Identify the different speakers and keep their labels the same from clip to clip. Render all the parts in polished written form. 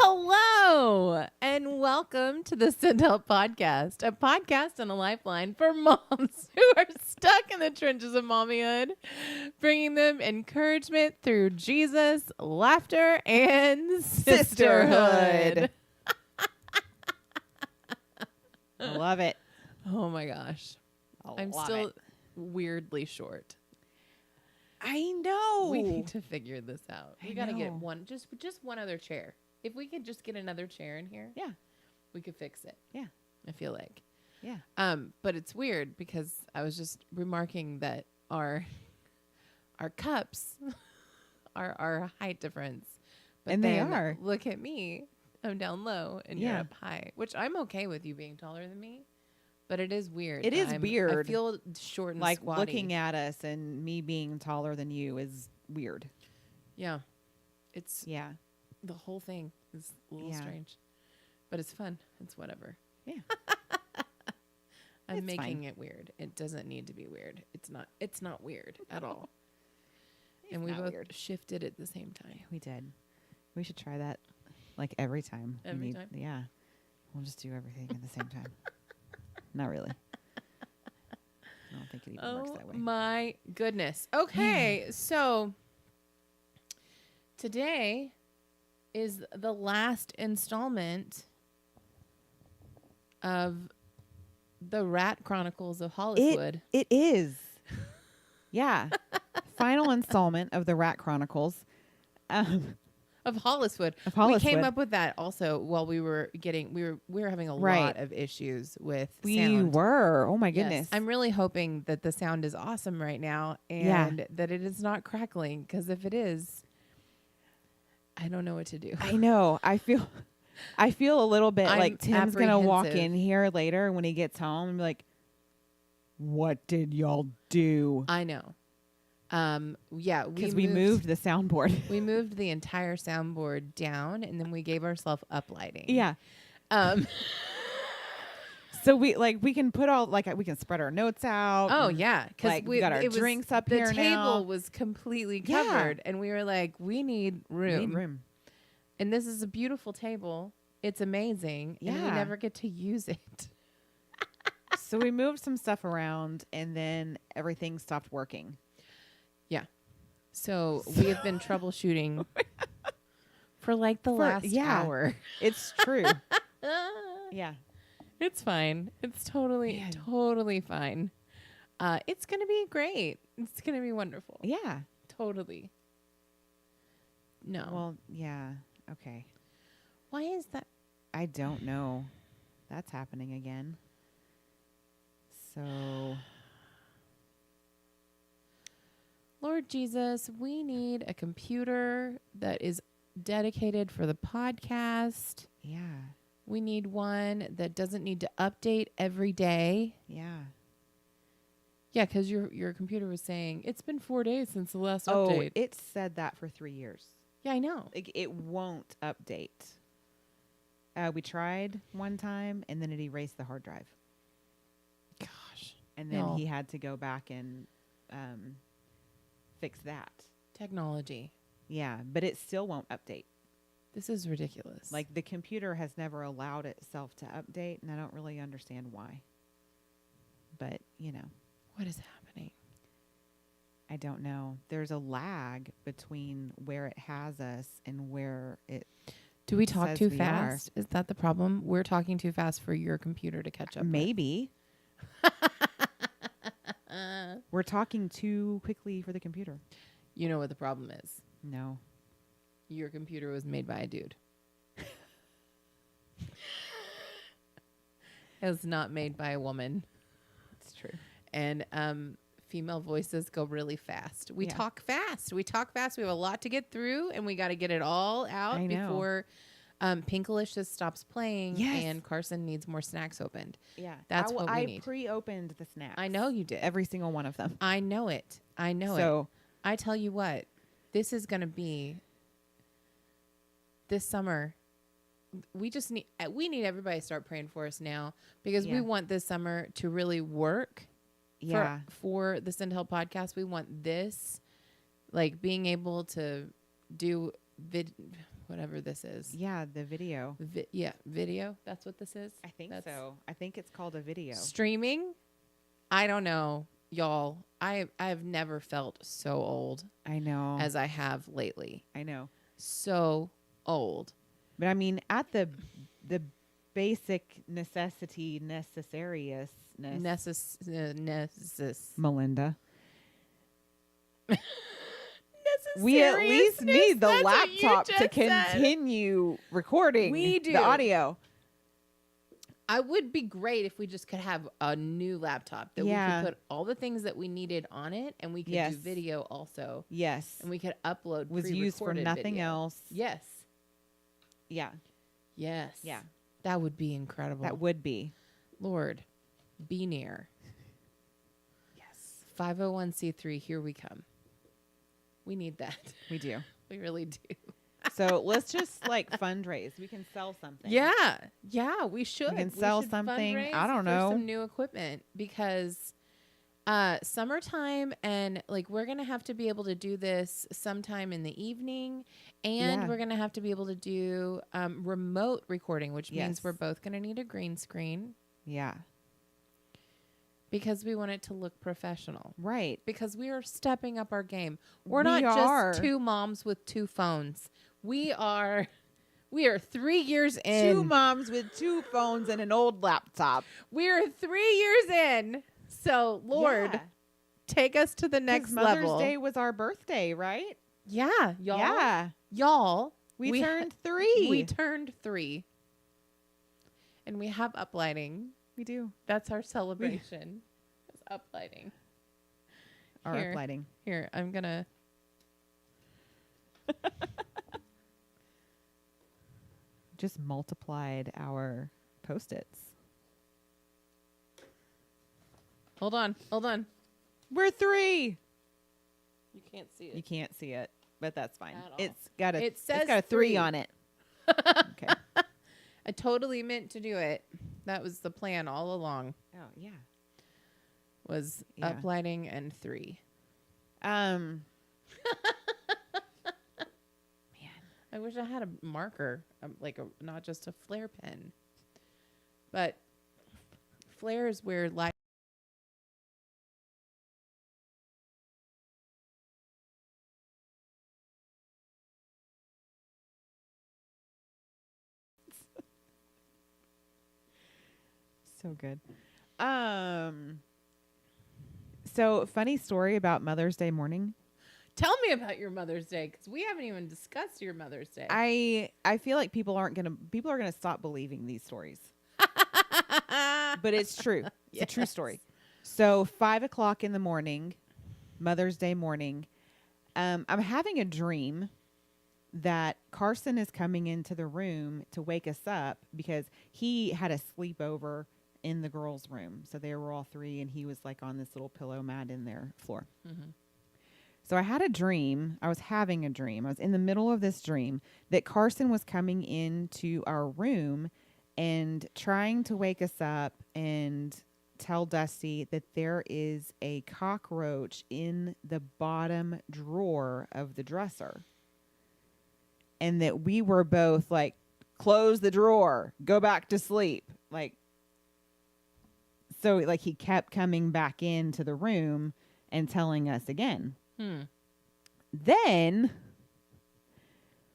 Speaker 1: Hello and welcome to the Sindel Podcast, a podcast and a lifeline for moms who are stuck in the trenches of mommyhood, bringing them encouragement through Jesus, laughter, and sisterhood.
Speaker 2: I love it.
Speaker 1: Oh my gosh. I'm still weirdly short.
Speaker 2: I know.
Speaker 1: We need to figure this out. We got to get
Speaker 2: know.
Speaker 1: one, just one other chair. If we could just get another chair in here,
Speaker 2: Yeah.
Speaker 1: we could fix it.
Speaker 2: Yeah.
Speaker 1: I feel like.
Speaker 2: Yeah.
Speaker 1: But it's weird because I was just remarking that our cups are our height difference. But
Speaker 2: And they
Speaker 1: then
Speaker 2: are.
Speaker 1: Look at me. I'm down low and you're
Speaker 2: Yeah.
Speaker 1: up high, which I'm okay with you being taller than me. But it is weird.
Speaker 2: It is
Speaker 1: I
Speaker 2: weird.
Speaker 1: feel short and
Speaker 2: Like
Speaker 1: squatty.
Speaker 2: looking at us and me being taller than you is weird.
Speaker 1: Yeah. It's
Speaker 2: Yeah.
Speaker 1: the whole thing is a little
Speaker 2: Yeah.
Speaker 1: strange. But it's fun. It's whatever.
Speaker 2: Yeah.
Speaker 1: I'm
Speaker 2: It's
Speaker 1: making
Speaker 2: fine.
Speaker 1: it weird. It doesn't need to be weird. It's not weird at all. And
Speaker 2: It's
Speaker 1: we
Speaker 2: not
Speaker 1: both
Speaker 2: weird.
Speaker 1: shifted at the same time.
Speaker 2: We did. We should try that like every time. We
Speaker 1: Every
Speaker 2: need-
Speaker 1: time?
Speaker 2: Yeah. We'll just do everything at the same time. Not really. I don't think it even works
Speaker 1: Oh
Speaker 2: that way.
Speaker 1: my goodness. Okay, so today is the last installment of the Rat Chronicles of Hollywood.
Speaker 2: It is. Yeah. Final installment of the Rat Chronicles.
Speaker 1: Of Hollywood.
Speaker 2: Of
Speaker 1: We came
Speaker 2: Hollywood.
Speaker 1: up with that also while we were having a
Speaker 2: Right.
Speaker 1: lot of issues with
Speaker 2: We
Speaker 1: sound.
Speaker 2: were. Oh my
Speaker 1: Yes.
Speaker 2: goodness.
Speaker 1: I'm really hoping that the sound is awesome right now and that it is not crackling, because if it is, I don't know what to do.
Speaker 2: I know. I feel a little bit
Speaker 1: I'm
Speaker 2: like Tim's gonna walk
Speaker 1: apprehensive.
Speaker 2: in here later when he gets home and be like, "What did y'all do?"
Speaker 1: I know. Yeah,
Speaker 2: Because we moved the soundboard.
Speaker 1: we moved the entire soundboard down, and then we gave ourselves uplighting.
Speaker 2: Yeah.
Speaker 1: Um.
Speaker 2: So we can put all we can spread our notes out.
Speaker 1: Oh
Speaker 2: and,
Speaker 1: yeah, because
Speaker 2: like, we got our drinks up
Speaker 1: the
Speaker 2: here
Speaker 1: table
Speaker 2: now.
Speaker 1: was completely
Speaker 2: Yeah.
Speaker 1: covered, and we were like, we need
Speaker 2: we
Speaker 1: room.
Speaker 2: need room.
Speaker 1: And this is a beautiful table. It's amazing, and we
Speaker 2: Yeah.
Speaker 1: never get to use it.
Speaker 2: So we moved some stuff around, and then everything stopped working.
Speaker 1: So we have been troubleshooting for like the last hour.
Speaker 2: It's true. Yeah.
Speaker 1: It's fine. It's totally fine. It's going to be great. It's going to be wonderful.
Speaker 2: Yeah.
Speaker 1: Totally. No.
Speaker 2: Well, yeah. Okay.
Speaker 1: Why is that?
Speaker 2: I don't know. That's happening again. So
Speaker 1: Lord Jesus, we need a computer that is dedicated for the podcast.
Speaker 2: yeah.
Speaker 1: We need one that doesn't need to update every day.
Speaker 2: Yeah.
Speaker 1: Yeah, because your computer was saying it's been 4 days since the last
Speaker 2: Oh,
Speaker 1: update.
Speaker 2: it said that for 3 years.
Speaker 1: Yeah, I know.
Speaker 2: Like, it won't update. We tried one time, and then it erased the hard drive.
Speaker 1: Gosh,
Speaker 2: And then
Speaker 1: No.
Speaker 2: he had to go back and fix that.
Speaker 1: technology.
Speaker 2: Yeah, but it still won't update.
Speaker 1: This is ridiculous.
Speaker 2: Like, the computer has never allowed itself to update, and I don't really understand why. But,
Speaker 1: what is happening?
Speaker 2: I don't know. There's a lag between where it has us and where it...
Speaker 1: Do we talk
Speaker 2: says
Speaker 1: too
Speaker 2: we
Speaker 1: fast? Is that the problem? We're talking too fast for your computer to catch up. with.
Speaker 2: Maybe. We're talking too quickly for the computer.
Speaker 1: You know what the problem is?
Speaker 2: No.
Speaker 1: Your computer was made by a dude. It was not made by a woman.
Speaker 2: It's true.
Speaker 1: And female voices go really fast. We
Speaker 2: Yeah.
Speaker 1: talk fast. We have a lot to get through, and we got to get it all out
Speaker 2: I know.
Speaker 1: before Pinkalicious stops playing.
Speaker 2: Yes.
Speaker 1: And Carson needs more snacks opened.
Speaker 2: Yeah.
Speaker 1: That's what we
Speaker 2: I
Speaker 1: need.
Speaker 2: pre-opened the snacks.
Speaker 1: I know you did.
Speaker 2: Every single one of them.
Speaker 1: I know it. I know it.
Speaker 2: So,
Speaker 1: I tell you what, this is going to be this summer. We need everybody to start praying for us now, because we
Speaker 2: Yeah.
Speaker 1: want this summer to really work
Speaker 2: yeah.
Speaker 1: for the Send Help podcast. We want this, like, being able to do whatever this is.
Speaker 2: Yeah, the video.
Speaker 1: Video. That's what this is.
Speaker 2: I think
Speaker 1: That's
Speaker 2: so. I think it's called a video.
Speaker 1: Streaming. I don't know, y'all. I've never felt so old
Speaker 2: I know.
Speaker 1: as I have lately.
Speaker 2: I know.
Speaker 1: So old.
Speaker 2: But I mean, at the basic necessariousness. Melinda. We at least need the
Speaker 1: That's what you
Speaker 2: laptop to
Speaker 1: just said.
Speaker 2: continue recording
Speaker 1: We do.
Speaker 2: the audio.
Speaker 1: I would be great if we just could have a new laptop that we
Speaker 2: Yeah.
Speaker 1: could put all the things that we needed on it, and we could
Speaker 2: Yes.
Speaker 1: do video also,
Speaker 2: Yes.
Speaker 1: and we could upload.
Speaker 2: Was used for
Speaker 1: pre-recorded
Speaker 2: nothing
Speaker 1: video.
Speaker 2: else.
Speaker 1: Yes.
Speaker 2: Yeah.
Speaker 1: Yes.
Speaker 2: Yeah.
Speaker 1: That would be incredible.
Speaker 2: That would be.
Speaker 1: Lord, be near.
Speaker 2: Yes.
Speaker 1: 501c3, here we come. We need that.
Speaker 2: We do.
Speaker 1: We really do.
Speaker 2: So let's just like fundraise. We can sell something.
Speaker 1: Yeah, we should.
Speaker 2: We can sell
Speaker 1: should
Speaker 2: something.
Speaker 1: fundraise
Speaker 2: I don't
Speaker 1: for
Speaker 2: know.
Speaker 1: some new equipment because summertime, and like we're gonna have to be able to do this sometime in the evening, and
Speaker 2: Yeah.
Speaker 1: we're gonna have to be able to do remote recording, which means
Speaker 2: Yes.
Speaker 1: we're both gonna need a green screen
Speaker 2: Yeah.
Speaker 1: because we want it to look professional.
Speaker 2: Right.
Speaker 1: Because we are stepping up our game. We're
Speaker 2: We
Speaker 1: not
Speaker 2: are.
Speaker 1: just two moms with two phones. We are 3 years in.
Speaker 2: Two moms with two phones and an old laptop.
Speaker 1: We're 3 years in. So, Lord,
Speaker 2: Yeah.
Speaker 1: take us to the next
Speaker 2: 'Cause Mother's
Speaker 1: level.
Speaker 2: Day was our birthday, right?
Speaker 1: Yeah, y'all.
Speaker 2: Yeah.
Speaker 1: Y'all.
Speaker 2: We turned 3.
Speaker 1: We turned 3. And we have uplighting.
Speaker 2: We do.
Speaker 1: That's our celebration. It's uplighting.
Speaker 2: Our
Speaker 1: Here.
Speaker 2: uplighting.
Speaker 1: Here, I'm going to.
Speaker 2: Just multiplied our Post-its.
Speaker 1: Hold on.
Speaker 2: We're 3.
Speaker 1: You can't see it.
Speaker 2: You can't see it, but that's fine.
Speaker 1: At all.
Speaker 2: It's got a
Speaker 1: It says
Speaker 2: it's got a 3
Speaker 1: 3.
Speaker 2: on it. Okay.
Speaker 1: I totally meant to do it. That was the plan all along.
Speaker 2: Oh, yeah.
Speaker 1: Was
Speaker 2: Yeah.
Speaker 1: uplighting and 3.
Speaker 2: Man.
Speaker 1: I wish I had a marker, not just a flare pen. But flare is where light.
Speaker 2: So good. So funny story about Mother's Day morning.
Speaker 1: Tell me about your Mother's Day, because we haven't even discussed your Mother's Day.
Speaker 2: I feel like people are gonna stop believing these stories, but it's true. It's a true
Speaker 1: Yes.
Speaker 2: story. So 5:00 in the morning, Mother's Day morning, I'm having a dream that Carson is coming into the room to wake us up because he had a sleepover in the girls' room. So they were all 3, and he was like on this little pillow mat in their floor.
Speaker 1: Mhm.
Speaker 2: So I had a dream. I was having a dream. I was in the middle of this dream that Carson was coming into our room and trying to wake us up and tell Dusty that there is a cockroach in the bottom drawer of the dresser. And that we were both like, close the drawer, go back to sleep. So like he kept coming back into the room and telling us again. Then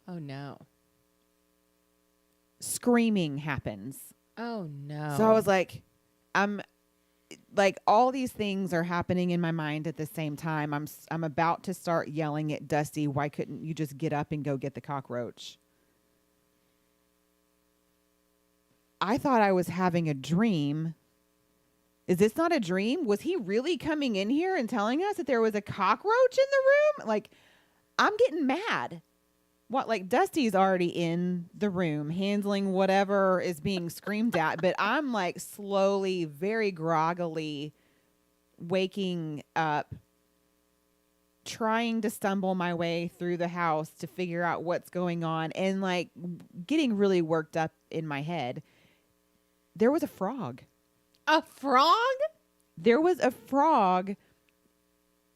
Speaker 1: Oh, no.
Speaker 2: screaming happens.
Speaker 1: Oh, no.
Speaker 2: So I was like, I'm like, all these things are happening in my mind at the same time. I'm about to start yelling at Dusty, why couldn't you just get up and go get the cockroach? I thought I was having a dream. Is this not a dream? Was he really coming in here and telling us that there was a cockroach in the room? Like, I'm getting mad. What, like Dusty's already in the room handling whatever is being screamed at, but I'm like slowly, very groggily waking up, trying to stumble my way through the house to figure out what's going on, and like getting really worked up in my head. There was a frog.
Speaker 1: A frog?
Speaker 2: There was a frog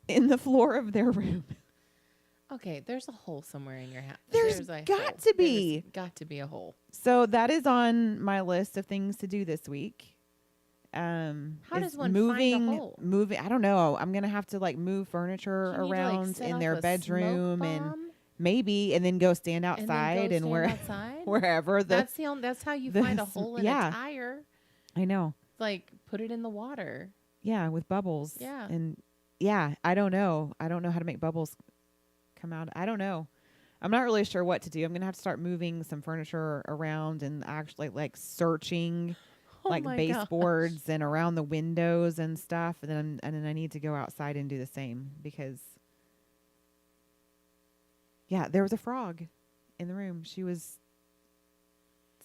Speaker 2: in the floor of their room.
Speaker 1: Okay, there's a hole somewhere in your house.
Speaker 2: There's
Speaker 1: a
Speaker 2: got
Speaker 1: hole.
Speaker 2: to be.
Speaker 1: There's got to be a hole.
Speaker 2: So that is on my list of things to do this week.
Speaker 1: How
Speaker 2: is
Speaker 1: does one
Speaker 2: moving,
Speaker 1: find a hole?
Speaker 2: Moving. I don't know. I'm gonna have to like move furniture
Speaker 1: Do you need to, like,
Speaker 2: around
Speaker 1: set
Speaker 2: in
Speaker 1: off
Speaker 2: their
Speaker 1: a
Speaker 2: bedroom
Speaker 1: smoke
Speaker 2: and
Speaker 1: bomb
Speaker 2: maybe, and then go stand
Speaker 1: and then go
Speaker 2: outside and
Speaker 1: stand
Speaker 2: where
Speaker 1: outside?
Speaker 2: wherever the.
Speaker 1: That's how you
Speaker 2: the
Speaker 1: find a
Speaker 2: sm-
Speaker 1: hole in
Speaker 2: yeah.
Speaker 1: a tire.
Speaker 2: I know.
Speaker 1: Like, put it in the water.
Speaker 2: Yeah, with bubbles.
Speaker 1: Yeah.
Speaker 2: And yeah, I don't know. I don't know how to make bubbles come out. I don't know. I'm not really sure what to do. I'm gonna have to start moving some furniture around and actually like searching
Speaker 1: Oh
Speaker 2: like
Speaker 1: my
Speaker 2: baseboards
Speaker 1: gosh.
Speaker 2: and around the windows and stuff. And then I need to go outside and do the same because yeah, there was a frog in the room. She was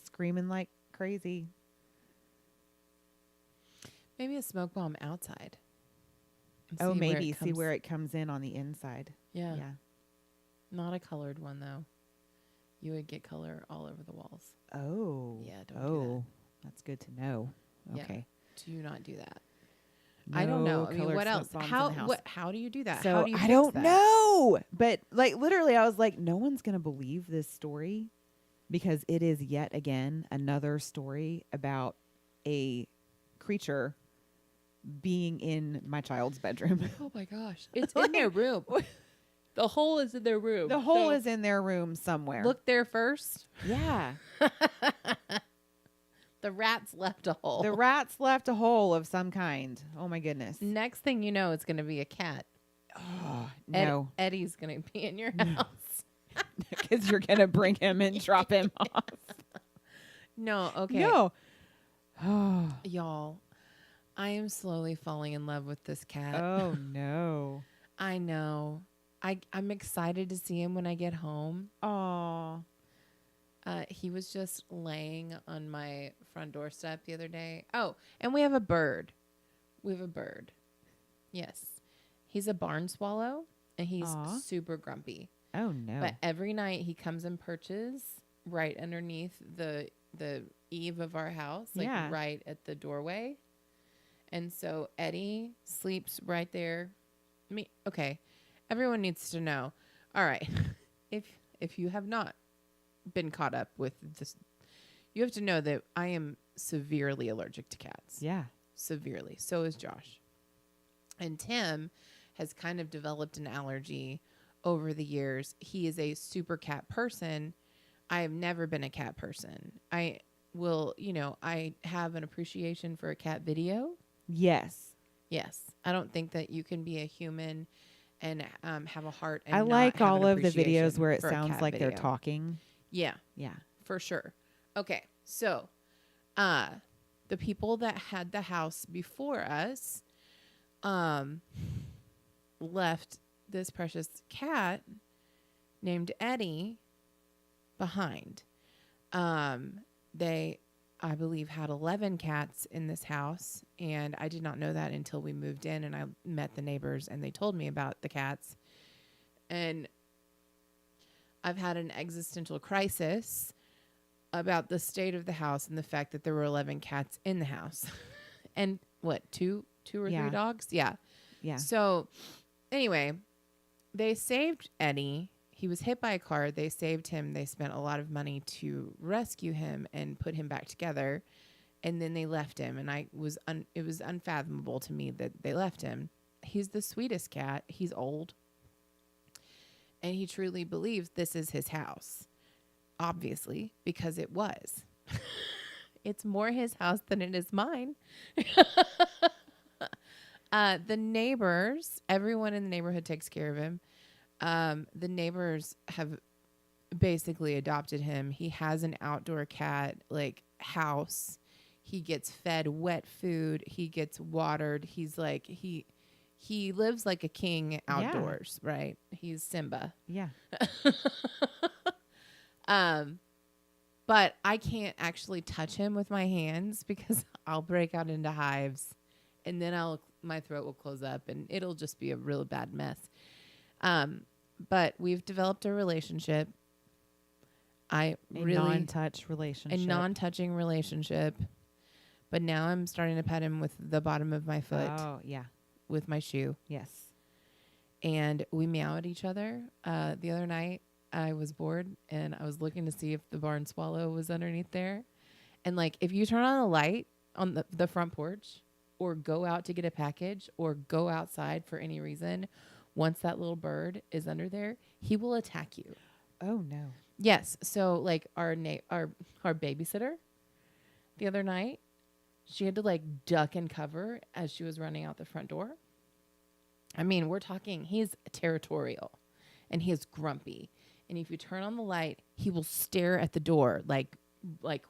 Speaker 2: screaming like crazy.
Speaker 1: Maybe a smoke bomb outside. And
Speaker 2: Oh,
Speaker 1: see where
Speaker 2: maybe
Speaker 1: it
Speaker 2: see
Speaker 1: comes-
Speaker 2: where it comes in on the inside.
Speaker 1: Yeah.
Speaker 2: Yeah.
Speaker 1: Not a colored one though. You would get color all over the walls.
Speaker 2: Oh.
Speaker 1: Yeah, don't do
Speaker 2: Oh, that's good to know.
Speaker 1: Yeah.
Speaker 2: Okay.
Speaker 1: Do not do that. I don't know.
Speaker 2: No
Speaker 1: I mean,
Speaker 2: colored
Speaker 1: what
Speaker 2: smoke
Speaker 1: else?
Speaker 2: bombs in
Speaker 1: How
Speaker 2: the house.
Speaker 1: how do you do that?
Speaker 2: So
Speaker 1: how do you
Speaker 2: I
Speaker 1: fix
Speaker 2: don't
Speaker 1: that?
Speaker 2: know, but like literally, I was like, no one's gonna believe this story because it is yet again another story about a creature being in my child's bedroom.
Speaker 1: Oh my gosh. It's in their room. The hole is in their room.
Speaker 2: The hole
Speaker 1: So
Speaker 2: is in their room somewhere.
Speaker 1: look there first.
Speaker 2: Yeah.
Speaker 1: The rats left a hole.
Speaker 2: The rats left a hole of some kind. Oh my goodness.
Speaker 1: Next thing you know, it's going to be a cat.
Speaker 2: Oh, no.
Speaker 1: Eddie's going to be in your
Speaker 2: No.
Speaker 1: house.
Speaker 2: Because you're going to bring him and drop him off.
Speaker 1: No, okay.
Speaker 2: No. Oh.
Speaker 1: Y'all, I am slowly falling in love with this cat.
Speaker 2: Oh, no.
Speaker 1: I know. I'm excited to see him when I get home.
Speaker 2: Oh.
Speaker 1: He was just laying on my front doorstep the other day. Oh, and we have a bird. Yes. He's a barn swallow, and he's
Speaker 2: Aw.
Speaker 1: super grumpy.
Speaker 2: Oh, no.
Speaker 1: But every night he comes and perches right underneath the eave of our house, like
Speaker 2: Yeah.
Speaker 1: right at the doorway. And so Eddie sleeps right there. Okay. Everyone needs to know. All right. If you have not been caught up with this, you have to know that I am severely allergic to cats.
Speaker 2: Yeah.
Speaker 1: Severely. So is Josh. And Tim has kind of developed an allergy over the years. He is a super cat person. I have never been a cat person. I have an appreciation for a cat video.
Speaker 2: Yes.
Speaker 1: Yes. I don't think that you can be a human and have a heart. And
Speaker 2: I
Speaker 1: not
Speaker 2: like
Speaker 1: have
Speaker 2: all
Speaker 1: an
Speaker 2: of the videos
Speaker 1: appreciation
Speaker 2: where it
Speaker 1: for a
Speaker 2: sounds
Speaker 1: cat
Speaker 2: like they're
Speaker 1: video.
Speaker 2: talking.
Speaker 1: Yeah,
Speaker 2: Yeah.
Speaker 1: for sure. Okay. So, the people that had the house before us, left this precious cat named Eddie behind. They, I believe, had 11 cats in this house, and I did not know that until we moved in and I met the neighbors and they told me about the cats. And I've had an existential crisis about the state of the house and the fact that there were 11 cats in the house. And what, two or
Speaker 2: Yeah.
Speaker 1: three dogs? Yeah.
Speaker 2: Yeah.
Speaker 1: So anyway, they saved Eddie. He was hit by a car. They saved him. They spent a lot of money to rescue him and put him back together. And then they left him. And it was unfathomable to me that they left him. He's the sweetest cat. He's old. And he truly believes this is his house. Obviously, because it was. It's more his house than it is mine. The neighbors, everyone in the neighborhood takes care of him. The neighbors have basically adopted him. He has an outdoor cat house. He gets fed wet food. He gets watered. He's like, he lives like a king outdoors, right? He's Simba.
Speaker 2: Yeah.
Speaker 1: But I can't actually touch him with my hands because I'll break out into hives, and then my throat will close up and it'll just be a real bad mess. But we've developed a relationship.
Speaker 2: A non-touch relationship.
Speaker 1: A non-touching relationship. But now I'm starting to pet him with the bottom of my foot
Speaker 2: Oh, yeah.
Speaker 1: with my shoe.
Speaker 2: Yes.
Speaker 1: and we meow at each other. The other night, I was bored and I was looking to see if the barn swallow was underneath there. And like, if you turn on the light on the front porch or go out to get a package or go outside for any reason, once that little bird is under there, he will attack you.
Speaker 2: Oh no.
Speaker 1: Yes. So like our babysitter the other night, she had to like duck and cover as she was running out the front door. I mean, we're talking, he's territorial and he is grumpy. And if you turn on the light, he will stare at the door like,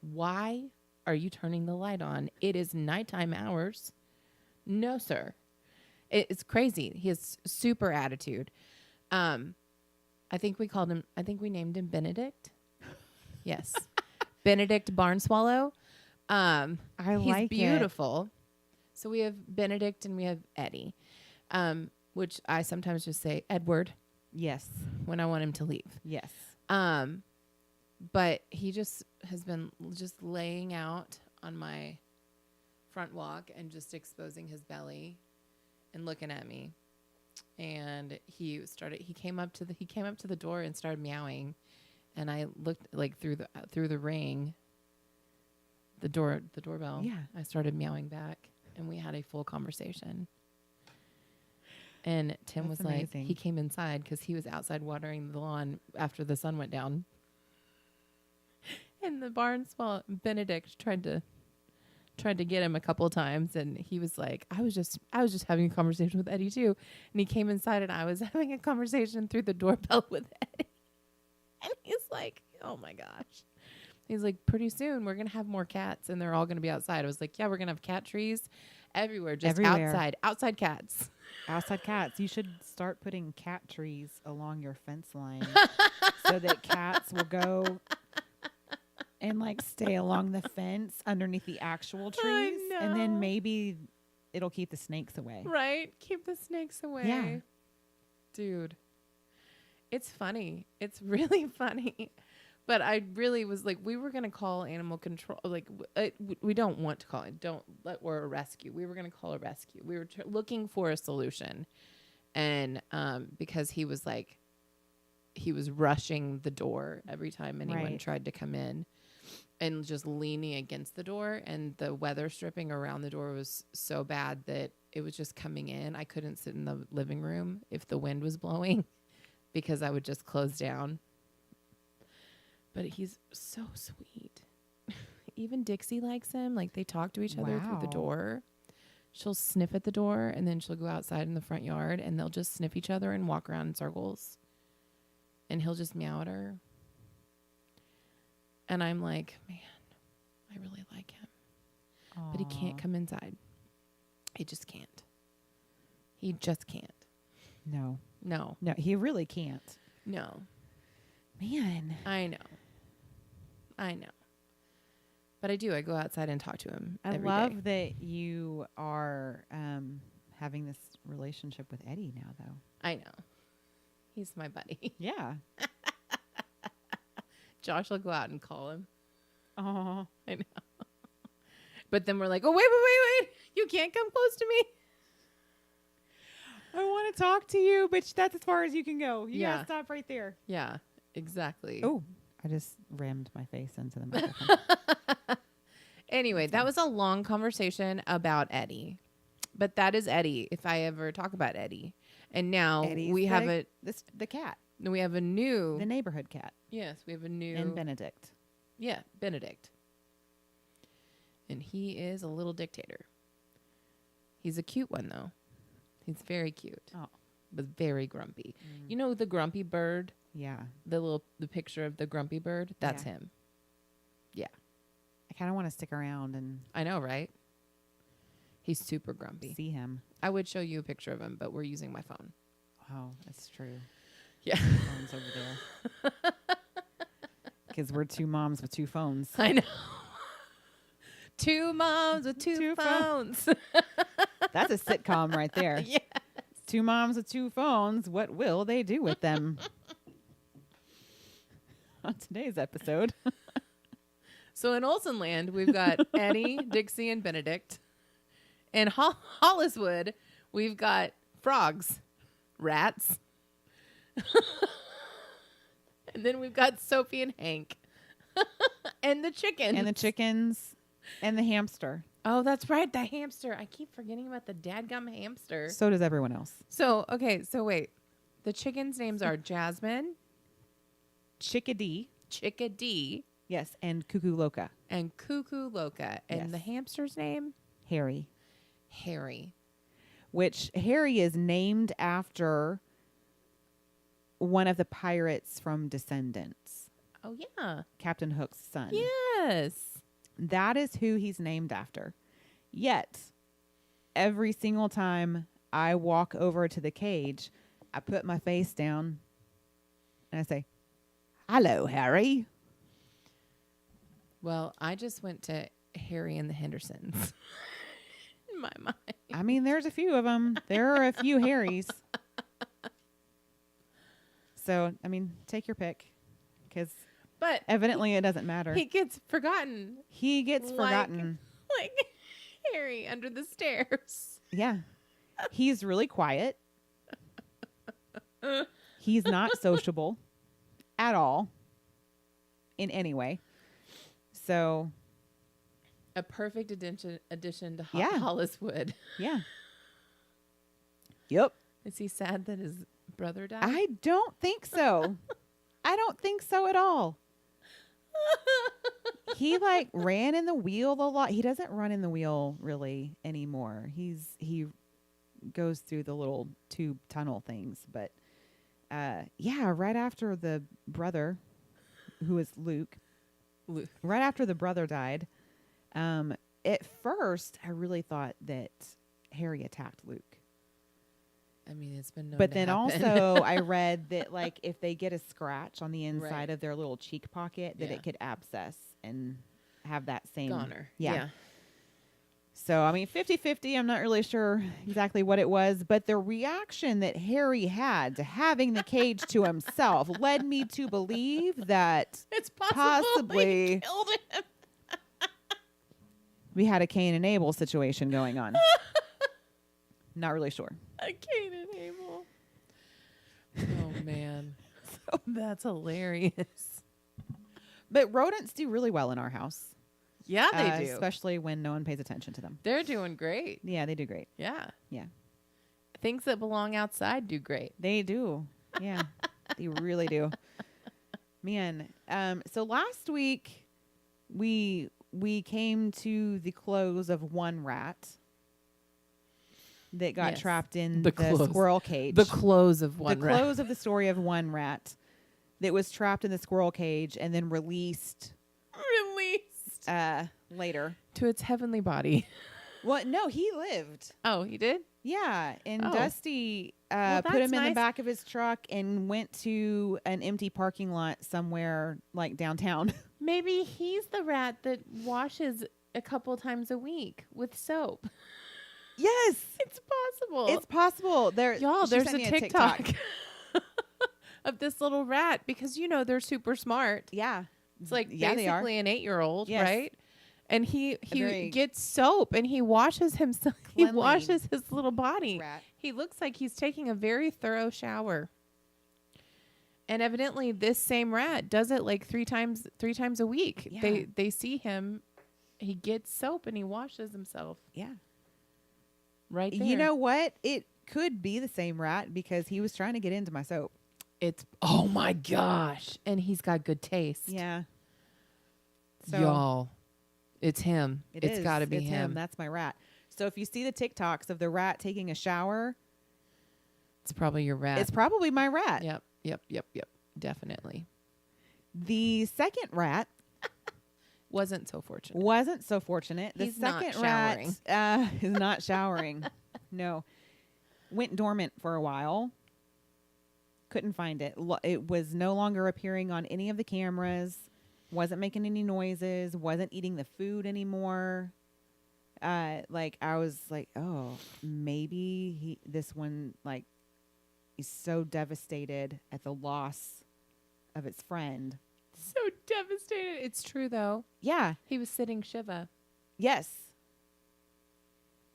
Speaker 1: why are you turning the light on? It is nighttime hours. No, sir. It's crazy. He has super attitude. I think we named him Benedict. Yes. Benedict Barn Swallow. He's beautiful. So we have Benedict and we have Eddie, which I sometimes just say Edward.
Speaker 2: Yes.
Speaker 1: When I want him to leave.
Speaker 2: Yes.
Speaker 1: But he just has been just laying out on my front walk and just exposing his belly and looking at me. And he came up to the door and started meowing. And I looked like through the ring, the doorbell.
Speaker 2: Yeah.
Speaker 1: I started meowing back and we had a full conversation. And Tim
Speaker 2: That's
Speaker 1: was
Speaker 2: amazing.
Speaker 1: like, he came inside because he was outside watering the lawn after the sun went down. And the barn swallow, Benedict tried to get him a couple of times, and he was like, I was just having a conversation with Eddie too. And he came inside and I was having a conversation through the doorbell with Eddie. And he's like, oh my gosh. He's like, pretty soon we're going to have more cats and they're all going to be outside. I was like, yeah, we're going to have cat trees everywhere, just
Speaker 2: Everywhere.
Speaker 1: outside cats.
Speaker 2: Outside cats. You should start putting cat trees along your fence line so that cats will go and like stay along the fence underneath the actual trees. And then
Speaker 1: know.
Speaker 2: maybe it'll keep the snakes away.
Speaker 1: Right? Keep the snakes away.
Speaker 2: Yeah.
Speaker 1: Dude. It's funny. It's really funny. But I really was like, we were going to call animal control. Like, we don't want to call it. Or a rescue. We were going to call a rescue. We were looking for a solution. And because he was rushing the door every time anyone tried to come in and just leaning against the door. And the weather stripping around the door was so bad that it was just coming in. I couldn't sit in the living room if the wind was blowing because I would just close down. But he's so sweet. Even Dixie likes him. Like, they talk to each other through the door. She'll sniff at the door, and then she'll go outside in the front yard, and they'll just sniff each other and walk around in circles. And he'll just meow at her. And I'm like, man, I really like him.
Speaker 2: Aww.
Speaker 1: But he can't come inside. He just can't. He just can't.
Speaker 2: No.
Speaker 1: No.
Speaker 2: No, he really can't.
Speaker 1: No.
Speaker 2: Man.
Speaker 1: I know. But I do. I go outside and talk to him
Speaker 2: I
Speaker 1: every
Speaker 2: love
Speaker 1: day.
Speaker 2: that you are having this relationship with Eddie now, though.
Speaker 1: I know. He's my buddy.
Speaker 2: Yeah.
Speaker 1: Josh will go out and call him.
Speaker 2: Oh.
Speaker 1: I know. But then we're like, oh, wait. You can't come close to me.
Speaker 2: I want to talk to you, but that's as far as you can go. You
Speaker 1: Yeah.
Speaker 2: gotta stop right there.
Speaker 1: Yeah, exactly.
Speaker 2: Oh, I just rammed my face into the microphone.
Speaker 1: Anyway, that was a long conversation about Eddie. But that is Eddie, if I ever talk about Eddie. And now
Speaker 2: Eddie's
Speaker 1: we have
Speaker 2: the cat,
Speaker 1: a new.
Speaker 2: the neighborhood cat,
Speaker 1: Yes, we have a new.
Speaker 2: and Benedict.
Speaker 1: Yeah, Benedict. And he is a little dictator. He's a cute one, though. He's very cute.
Speaker 2: Oh.
Speaker 1: But very grumpy. You know the grumpy bird?
Speaker 2: Yeah.
Speaker 1: The picture of the grumpy bird? That's
Speaker 2: Yeah.
Speaker 1: him. Yeah.
Speaker 2: I kind of want to stick around and
Speaker 1: I know, right? He's super grumpy.
Speaker 2: see him.
Speaker 1: I would show you a picture of him, but we're using my phone.
Speaker 2: Oh, that's true.
Speaker 1: Yeah.
Speaker 2: Phone's over there. Because we're two moms with two phones.
Speaker 1: I know. Two moms with two
Speaker 2: Two
Speaker 1: phones.
Speaker 2: That's a sitcom right there.
Speaker 1: Yeah.
Speaker 2: Two moms with two phones. What will they do with them? On today's episode.
Speaker 1: So in Olsen Land, we've got Eddie, Dixie, and Benedict. In Holliswood, we've got frogs. rats. And then we've got Sophie and Hank. And the chickens.
Speaker 2: And the chickens and the hamster.
Speaker 1: Oh, that's right. The hamster. I keep forgetting about the dadgum hamster.
Speaker 2: So does everyone else.
Speaker 1: So, okay. So, wait. The chickens' names are Jasmine,
Speaker 2: Chickadee.
Speaker 1: Chickadee,
Speaker 2: Yes. And Cuckoo Loca.
Speaker 1: and Cuckoo Loca. And
Speaker 2: Yes.
Speaker 1: the hamster's name?
Speaker 2: Harry.
Speaker 1: Harry.
Speaker 2: Which Harry is named after one of the pirates from Descendants.
Speaker 1: Oh, yeah.
Speaker 2: Captain Hook's son.
Speaker 1: Yes.
Speaker 2: That is who he's named after. Yet, every single time I walk over to the cage, I put my face down and I say, "Hello, Harry."
Speaker 1: Well, I just went to Harry and the Hendersons. In my mind.
Speaker 2: I mean, there's a few of them. There are a few Harrys. So, I mean, take your pick. Because
Speaker 1: But
Speaker 2: evidently it doesn't matter.
Speaker 1: he gets forgotten.
Speaker 2: He gets
Speaker 1: Like-
Speaker 2: forgotten.
Speaker 1: Like Harry under the stairs.
Speaker 2: Yeah. He's really quiet. He's not sociable at all in any way. So,
Speaker 1: A perfect addition to
Speaker 2: Yeah.
Speaker 1: Holliswood.
Speaker 2: yeah. Yep.
Speaker 1: Is he sad that his brother died?
Speaker 2: I don't think so. I don't think so at all. He like ran in the wheel a lot. He doesn't run in the wheel really anymore. He goes through the little tube tunnel things, but yeah, right after the brother, who is Luke, right after the brother died, at first I really thought that Harry attacked Luke.
Speaker 1: I mean, it's been known
Speaker 2: But
Speaker 1: to
Speaker 2: then
Speaker 1: happen.
Speaker 2: also I read that like if they get a scratch on the inside
Speaker 1: Right.
Speaker 2: of their little cheek pocket, that
Speaker 1: Yeah.
Speaker 2: it could abscess and have that same
Speaker 1: Goner.
Speaker 2: Yeah. So, I mean, 50-50, I'm not really sure exactly what it was, but the reaction that Harry had to having the cage to himself led me to believe that
Speaker 1: It's possible
Speaker 2: Possibly.
Speaker 1: he killed him.
Speaker 2: we had a Cain and Abel situation going on. Not really sure.
Speaker 1: A Cain and Abel. Oh, man. That's hilarious.
Speaker 2: But rodents do really well in our house.
Speaker 1: Yeah, they do.
Speaker 2: Especially when no one pays attention to them.
Speaker 1: They're doing great.
Speaker 2: Yeah, they do great.
Speaker 1: Yeah.
Speaker 2: Yeah.
Speaker 1: Things that belong outside do great.
Speaker 2: They do. Yeah. They really do. Man, so last week we came to the close of one rat that got
Speaker 1: Yes.
Speaker 2: trapped in
Speaker 1: The
Speaker 2: the
Speaker 1: close.
Speaker 2: squirrel cage.
Speaker 1: The close of one
Speaker 2: the
Speaker 1: rat.
Speaker 2: close of the story of one rat that was trapped in the squirrel cage and then released
Speaker 1: Released
Speaker 2: later.
Speaker 1: to its heavenly body.
Speaker 2: Well, no, he lived.
Speaker 1: Oh, he did?
Speaker 2: Yeah, and
Speaker 1: Oh.
Speaker 2: Dusty
Speaker 1: Well,
Speaker 2: put
Speaker 1: that's
Speaker 2: him in the
Speaker 1: nice.
Speaker 2: back of his truck and went to an empty parking lot somewhere like downtown.
Speaker 1: Maybe he's the rat that washes a couple times a week with soap.
Speaker 2: Yes,
Speaker 1: It's possible.
Speaker 2: it's possible. There,
Speaker 1: Y'all,
Speaker 2: she
Speaker 1: there's
Speaker 2: sent
Speaker 1: a
Speaker 2: me
Speaker 1: TikTok of this little rat because, you know, they're super smart.
Speaker 2: Yeah,
Speaker 1: It's like
Speaker 2: Yeah, they are.
Speaker 1: basically an 8-year-old,
Speaker 2: Yes.
Speaker 1: right? And he
Speaker 2: very
Speaker 1: gets soap and he washes himself. He
Speaker 2: cleanly
Speaker 1: washes his little body.
Speaker 2: rat.
Speaker 1: He looks like he's taking a very thorough shower. And evidently this same rat does it like three times a week.
Speaker 2: Yeah.
Speaker 1: They see him, he gets soap and he washes himself
Speaker 2: Yeah,
Speaker 1: right there.
Speaker 2: you know what? It could be the same rat because he was trying to get into my soap.
Speaker 1: it's oh my gosh. And he's got good taste.
Speaker 2: Yeah, so
Speaker 1: Y'all. It's him. It's
Speaker 2: is.
Speaker 1: got to be
Speaker 2: It's
Speaker 1: him.
Speaker 2: That's my rat. So if you see the TikToks of the rat taking a shower,
Speaker 1: It's probably your rat.
Speaker 2: it's probably my rat.
Speaker 1: Yep. Definitely.
Speaker 2: The second rat
Speaker 1: Wasn't so fortunate.
Speaker 2: wasn't so fortunate. The
Speaker 1: He's not
Speaker 2: second rat is not showering. No. Went dormant for a while. Couldn't find it. It was no longer appearing on any of the cameras. Wasn't making any noises. Wasn't eating the food anymore. Like I was like, oh, maybe this one like is so devastated at the loss of its friend.
Speaker 1: So devastated. It's true though.
Speaker 2: Yeah.
Speaker 1: He was sitting Shiva.
Speaker 2: Yes.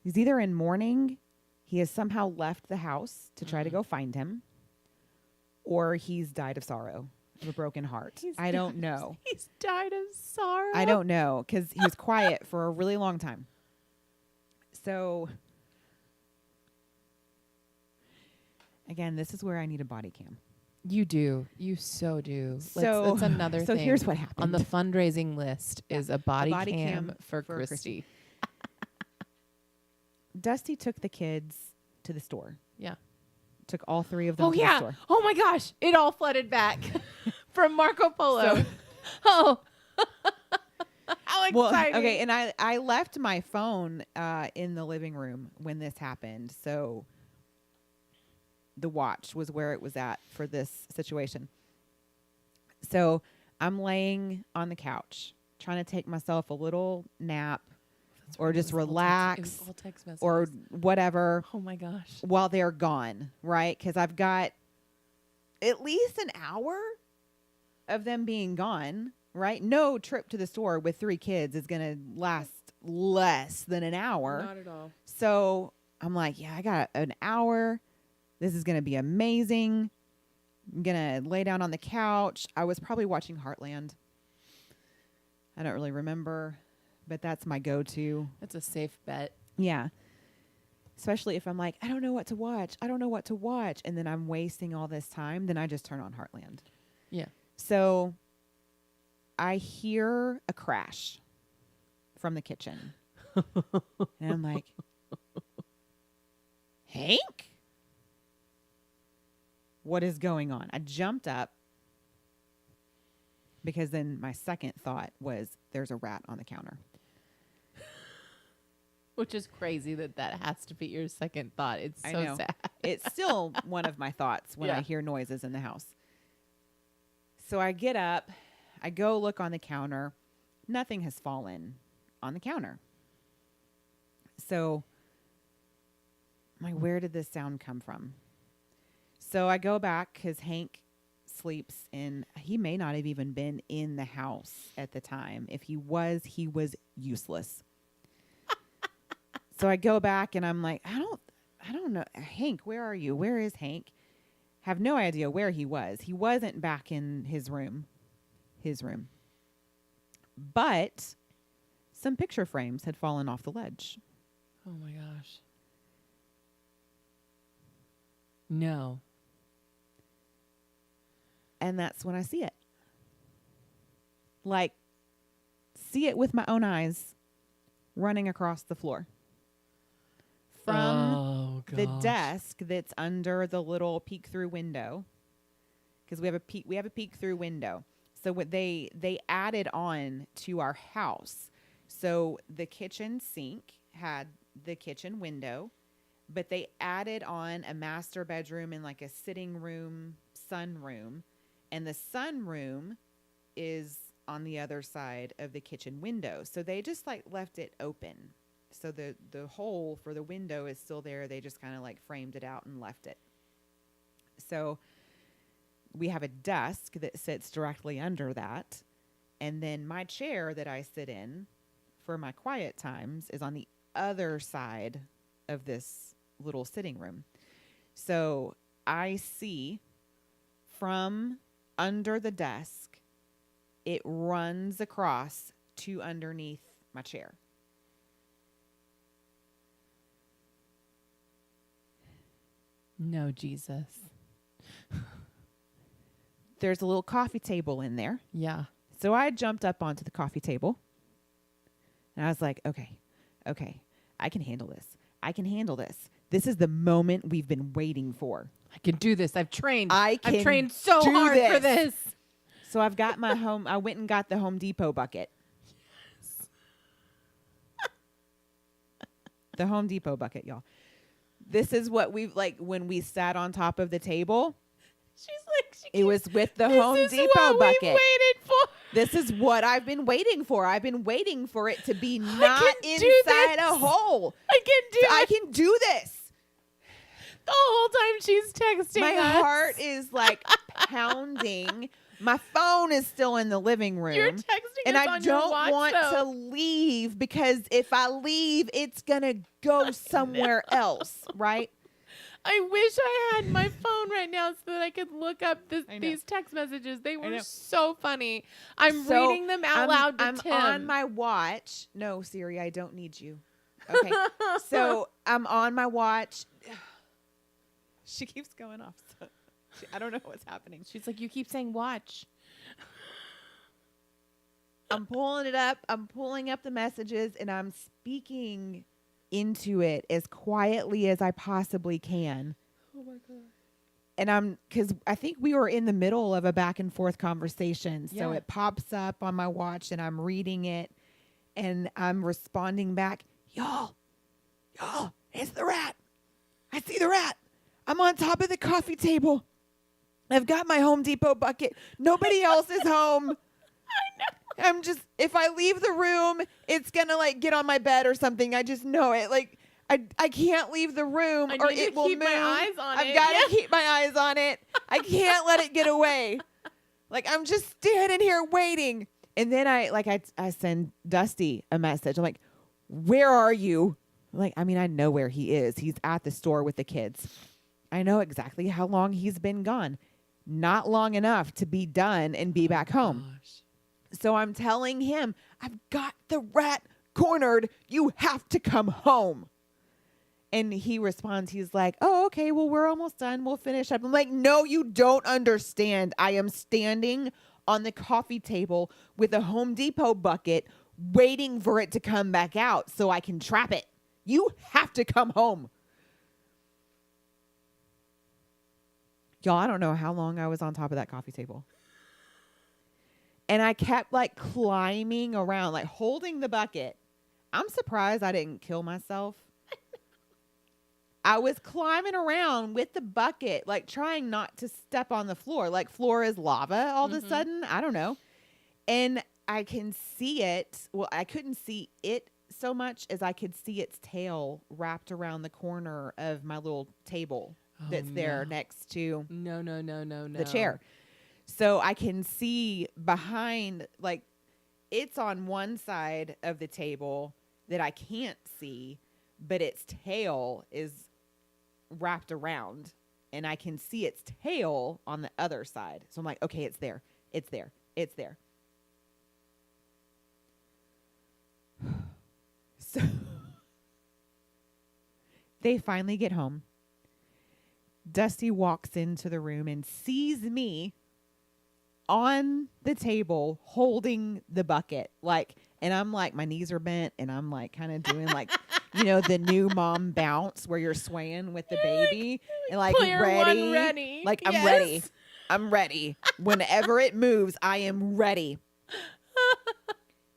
Speaker 2: He's either in mourning. he has somehow left the house to try to go find him, or he's died of sorrow, of a broken heart. I don't know.
Speaker 1: He's died of sorrow.
Speaker 2: I don't know, because he was quiet for a really long time. So, again, this is where I need a body cam.
Speaker 1: You do. You so do.
Speaker 2: So
Speaker 1: that's another
Speaker 2: so
Speaker 1: thing.
Speaker 2: here's what happened.
Speaker 1: On the fundraising list is a body cam for
Speaker 2: for
Speaker 1: Christy.
Speaker 2: Dusty took the kids to the store.
Speaker 1: Yeah.
Speaker 2: Took all 3 of them
Speaker 1: Oh,
Speaker 2: to the
Speaker 1: yeah.
Speaker 2: store.
Speaker 1: Oh, my gosh. It all flooded back from Marco Polo.
Speaker 2: So-
Speaker 1: Oh. How exciting.
Speaker 2: Well, okay, and I left my phone in the living room when this happened. So the watch was where it was at for this situation. So I'm laying on the couch trying to take myself a little nap or just relax
Speaker 1: all text messages.
Speaker 2: or whatever
Speaker 1: Oh, my gosh.
Speaker 2: while they're gone, right? Because I've got at least an hour of them being gone, right? No trip to the store with 3 kids is going to last less than an hour.
Speaker 1: Not at all.
Speaker 2: So I'm like, yeah, I got an hour. This is going to be amazing. I'm going to lay down on the couch. I was probably watching Heartland. I don't really remember, but that's my go-to.
Speaker 1: That's a safe bet.
Speaker 2: Yeah. Especially if I'm like, I don't know what to watch. I don't know what to watch. And then I'm wasting all this time. Then I just turn on Heartland.
Speaker 1: Yeah.
Speaker 2: So I hear a crash from the kitchen. And I'm like, Hank? What is going on? I jumped up because then my second thought was there's a rat on the counter.
Speaker 1: Which is crazy that has to be your second thought. It's
Speaker 2: I
Speaker 1: so
Speaker 2: know.
Speaker 1: sad.
Speaker 2: It's still one of my thoughts when I
Speaker 1: Yeah.
Speaker 2: hear noises in the house. So I get up, I go look on the counter. Nothing has fallen on the counter. So I'm like, where did this sound come from? So I go back because Hank sleeps in, he may not have even been in the house at the time. If he was useless. So I go back and I'm like, I don't know. Hank, where are you? Where is Hank? Have no idea where he was. He wasn't back in his room. But some picture frames had fallen off the ledge.
Speaker 1: Oh, my gosh. No.
Speaker 2: And that's when I see it. Like, see it with my own eyes running across the floor. From the desk that's under the little peek through window, because we have a peek through window. So what they added on to our house. So the kitchen sink had the kitchen window, but they added on a master bedroom and like a sitting room, sunroom, and the sunroom is on the other side of the kitchen window. So they just like left it open. So the hole for the window is still there. They just kind of like framed it out and left it. So we have a desk that sits directly under that. And then my chair that I sit in for my quiet times is on the other side of this little sitting room. So I see from under the desk, it runs across to underneath my chair.
Speaker 1: No, Jesus.
Speaker 2: There's a little coffee table in there.
Speaker 1: Yeah.
Speaker 2: So I jumped up onto the coffee table. And I was like, okay, I can handle this. This is the moment we've been waiting for.
Speaker 1: I can do this. I've trained.
Speaker 2: I've
Speaker 1: trained so
Speaker 2: do
Speaker 1: hard for
Speaker 2: this.
Speaker 1: this.
Speaker 2: So I've got my I went and got the Home Depot bucket. Yes. The Home Depot bucket, y'all. This is what we've like when we sat on top of the table.
Speaker 1: She's like,
Speaker 2: It was with the
Speaker 1: this
Speaker 2: Home
Speaker 1: is
Speaker 2: Depot
Speaker 1: what
Speaker 2: bucket.
Speaker 1: we waited for.
Speaker 2: This is what I've been waiting for. I've been waiting for it to be not
Speaker 1: can do
Speaker 2: inside
Speaker 1: this.
Speaker 2: a hole.
Speaker 1: I can do
Speaker 2: I
Speaker 1: it.
Speaker 2: can do this.
Speaker 1: The whole time she's texting
Speaker 2: My
Speaker 1: us.
Speaker 2: heart is like pounding My phone is still in the living room.
Speaker 1: You're texting
Speaker 2: and
Speaker 1: us
Speaker 2: I
Speaker 1: on your
Speaker 2: don't
Speaker 1: watch,
Speaker 2: want
Speaker 1: though.
Speaker 2: to leave because if I leave, it's going to go somewhere else, right?
Speaker 1: I wish I had my phone right now so that I could look up
Speaker 2: I know.
Speaker 1: these text messages. They were
Speaker 2: know.
Speaker 1: so funny. I'm
Speaker 2: So,
Speaker 1: reading them out loud to
Speaker 2: I'm
Speaker 1: Tim.
Speaker 2: on my watch. No, Siri, I don't need you. Okay. So I'm on my watch. She keeps going off. So I don't know what's happening.
Speaker 1: She's like, you keep saying watch.
Speaker 2: I'm pulling it up. I'm pulling up the messages and I'm speaking into it as quietly as I possibly can.
Speaker 1: Oh my God.
Speaker 2: And because I think we were in the middle of a back and forth conversation. So
Speaker 1: Yeah.
Speaker 2: it pops up on my watch and I'm reading it and I'm responding back. Y'all, it's the rat. I see the rat. I'm on top of the coffee table. I've got my Home Depot bucket. Nobody else is home. I'm just, if I leave the room, it's going to like get on my bed or something. I just know it. Like, I can't leave the room or
Speaker 1: need to
Speaker 2: it will
Speaker 1: keep
Speaker 2: move.
Speaker 1: my eyes on
Speaker 2: I've
Speaker 1: it.
Speaker 2: got to
Speaker 1: Yeah.
Speaker 2: keep my eyes on it. I can't let it get away. Like, I'm just standing here waiting. And then I send Dusty a message. I'm like, where are you? Like, I mean, I know where he is. He's at the store with the kids. I know exactly how long he's been gone. Not long enough to be done and be back home.
Speaker 1: Gosh.
Speaker 2: So I'm telling him, I've got the rat cornered. You have to come home. And he responds, he's like, oh, okay, well, we're almost done. We'll finish up. I'm like, no, you don't understand. I am standing on the coffee table with a Home Depot bucket waiting for it to come back out so I can trap it. You have to come home. Y'all, I don't know how long I was on top of that coffee table. And I kept like climbing around, like holding the bucket. I'm surprised I didn't kill myself. I was climbing around with the bucket, like trying not to step on the floor. Like floor is lava all of a sudden. I don't know. And I can see it. Well, I couldn't see it so much as I could see its tail wrapped around the corner of my little table that's there next to
Speaker 1: No.
Speaker 2: the chair. So I can see behind, like it's on one side of the table that I can't see, but its tail is wrapped around and I can see its tail on the other side. So I'm like, okay, it's there. It's there. It's there. So they finally get home. Dusty walks into the room and sees me on the table holding the bucket. Like, and I'm like, my knees are bent and I'm like kind of doing like, you know, the new mom bounce where you're swaying with the baby and like
Speaker 1: Player
Speaker 2: ready.
Speaker 1: one ready.
Speaker 2: Like I'm
Speaker 1: Yes.
Speaker 2: ready. I'm ready. Whenever it moves, I am ready.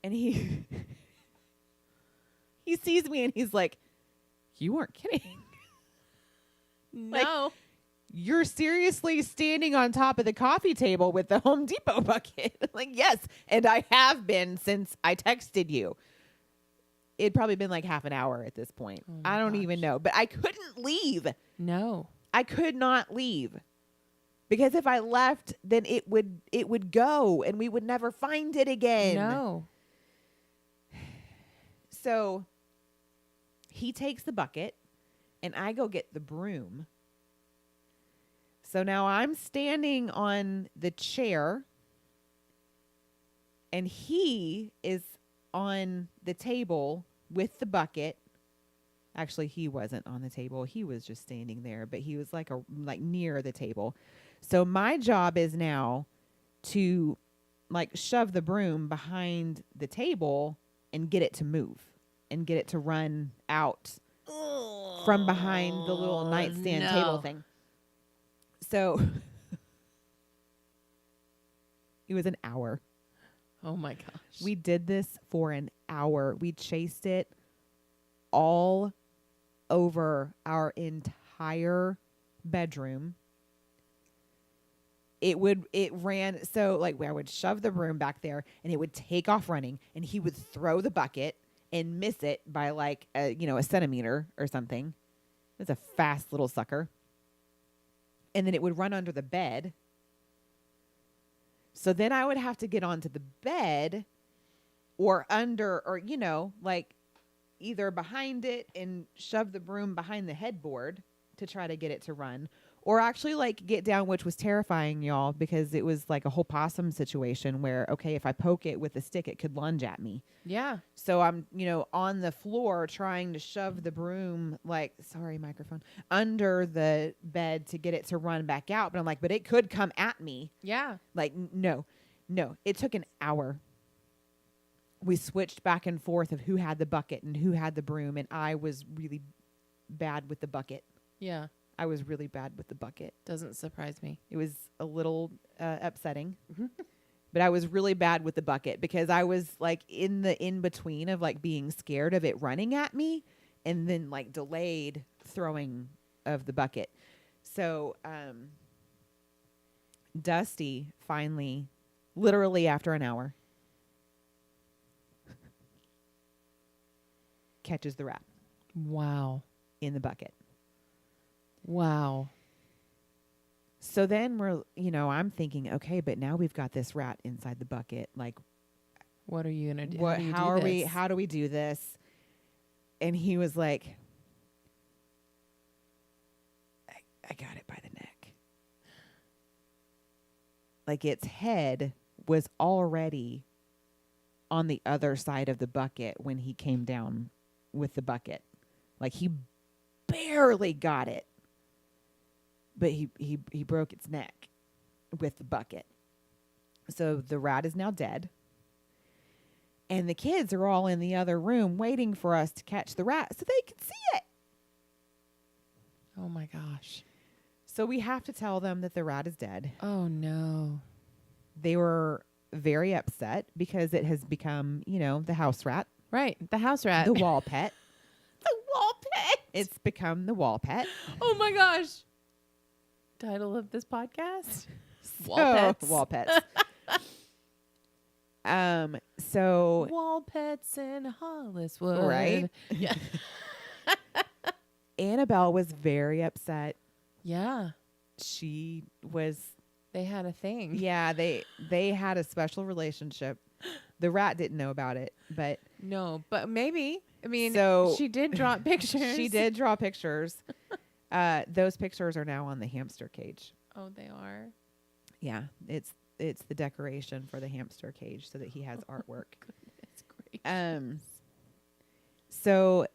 Speaker 2: And he sees me and he's like, you weren't kidding.
Speaker 1: No.
Speaker 2: You're seriously standing on top of the coffee table with the Home Depot bucket. Like, yes. And I have been since I texted you. It'd probably been like half an hour at this point.
Speaker 1: Oh my
Speaker 2: I don't
Speaker 1: gosh.
Speaker 2: even know. But I couldn't leave.
Speaker 1: No.
Speaker 2: I could not leave. Because if I left, then it would go and we would never find it again.
Speaker 1: No.
Speaker 2: So he takes the bucket and I go get the broom. So now I'm standing on the chair and he is on the table with the bucket. Actually, he wasn't on the table. He was just standing there, but he was like near the table. So my job is now to like shove the broom behind the table and get it to move and get it to run out from behind the little nightstand table thing. So it was an hour.
Speaker 1: Oh my gosh.
Speaker 2: We did this for an hour. We chased it all over our entire bedroom. It ran so like I would shove the broom back there and it would take off running and he would throw the bucket and miss it by like a centimeter or something. It's a fast little sucker. And then it would run under the bed. So then I would have to get onto the bed or under, or, like either behind it and shove the broom behind the headboard to try to get it to run, or actually like get down, which was terrifying, y'all, because it was like a whole possum situation where, okay, if I poke it with a stick, it could lunge at me.
Speaker 1: Yeah.
Speaker 2: So I'm, on the floor trying to shove the broom, like, sorry, microphone, under the bed to get it to run back out. But I'm like, but it could come at me.
Speaker 1: Yeah.
Speaker 2: Like, no. It took an hour. We switched back and forth of who had the bucket and who had the broom. And I was really bad with the bucket.
Speaker 1: Yeah.
Speaker 2: I was really bad with the bucket.
Speaker 1: Doesn't surprise me.
Speaker 2: It was a little upsetting. But I was really bad with the bucket because I was like in the in-between of like being scared of it running at me and then like delayed throwing of the bucket. So Dusty finally, literally after an hour, catches the rat
Speaker 1: Wow.
Speaker 2: in the bucket.
Speaker 1: Wow.
Speaker 2: So then we're, I'm thinking, okay, but now we've got this rat inside the bucket. Like,
Speaker 1: What are you going to do?
Speaker 2: how do we do this? And he was like, I got it by the neck. Like its head was already on the other side of the bucket when he came down with the bucket. Like he barely got it. But he broke its neck with the bucket. So the rat is now dead. And the kids are all in the other room waiting for us to catch the rat so they can see it.
Speaker 1: Oh my gosh.
Speaker 2: So we have to tell them that the rat is dead.
Speaker 1: Oh no.
Speaker 2: They were very upset because it has become, the house rat,
Speaker 1: Right. The house rat.
Speaker 2: the wall pet.
Speaker 1: The wall pet.
Speaker 2: It's become the wall pet.
Speaker 1: Oh my gosh. Title of this podcast? Wall
Speaker 2: So-
Speaker 1: pets.
Speaker 2: Wall pets. So
Speaker 1: Wall pets in Holliswood.
Speaker 2: Right?
Speaker 1: Yeah.
Speaker 2: Annabelle was very upset.
Speaker 1: Yeah.
Speaker 2: She was,
Speaker 1: They had a thing.
Speaker 2: yeah, they had a special relationship. The rat didn't know about it, but
Speaker 1: No, but maybe. I mean,
Speaker 2: So-
Speaker 1: she did draw pictures.
Speaker 2: she did draw pictures. Those pictures are now on the hamster cage.
Speaker 1: Oh, they are.
Speaker 2: Yeah, it's the decoration for the hamster cage so that he has artwork.
Speaker 1: It's great.
Speaker 2: So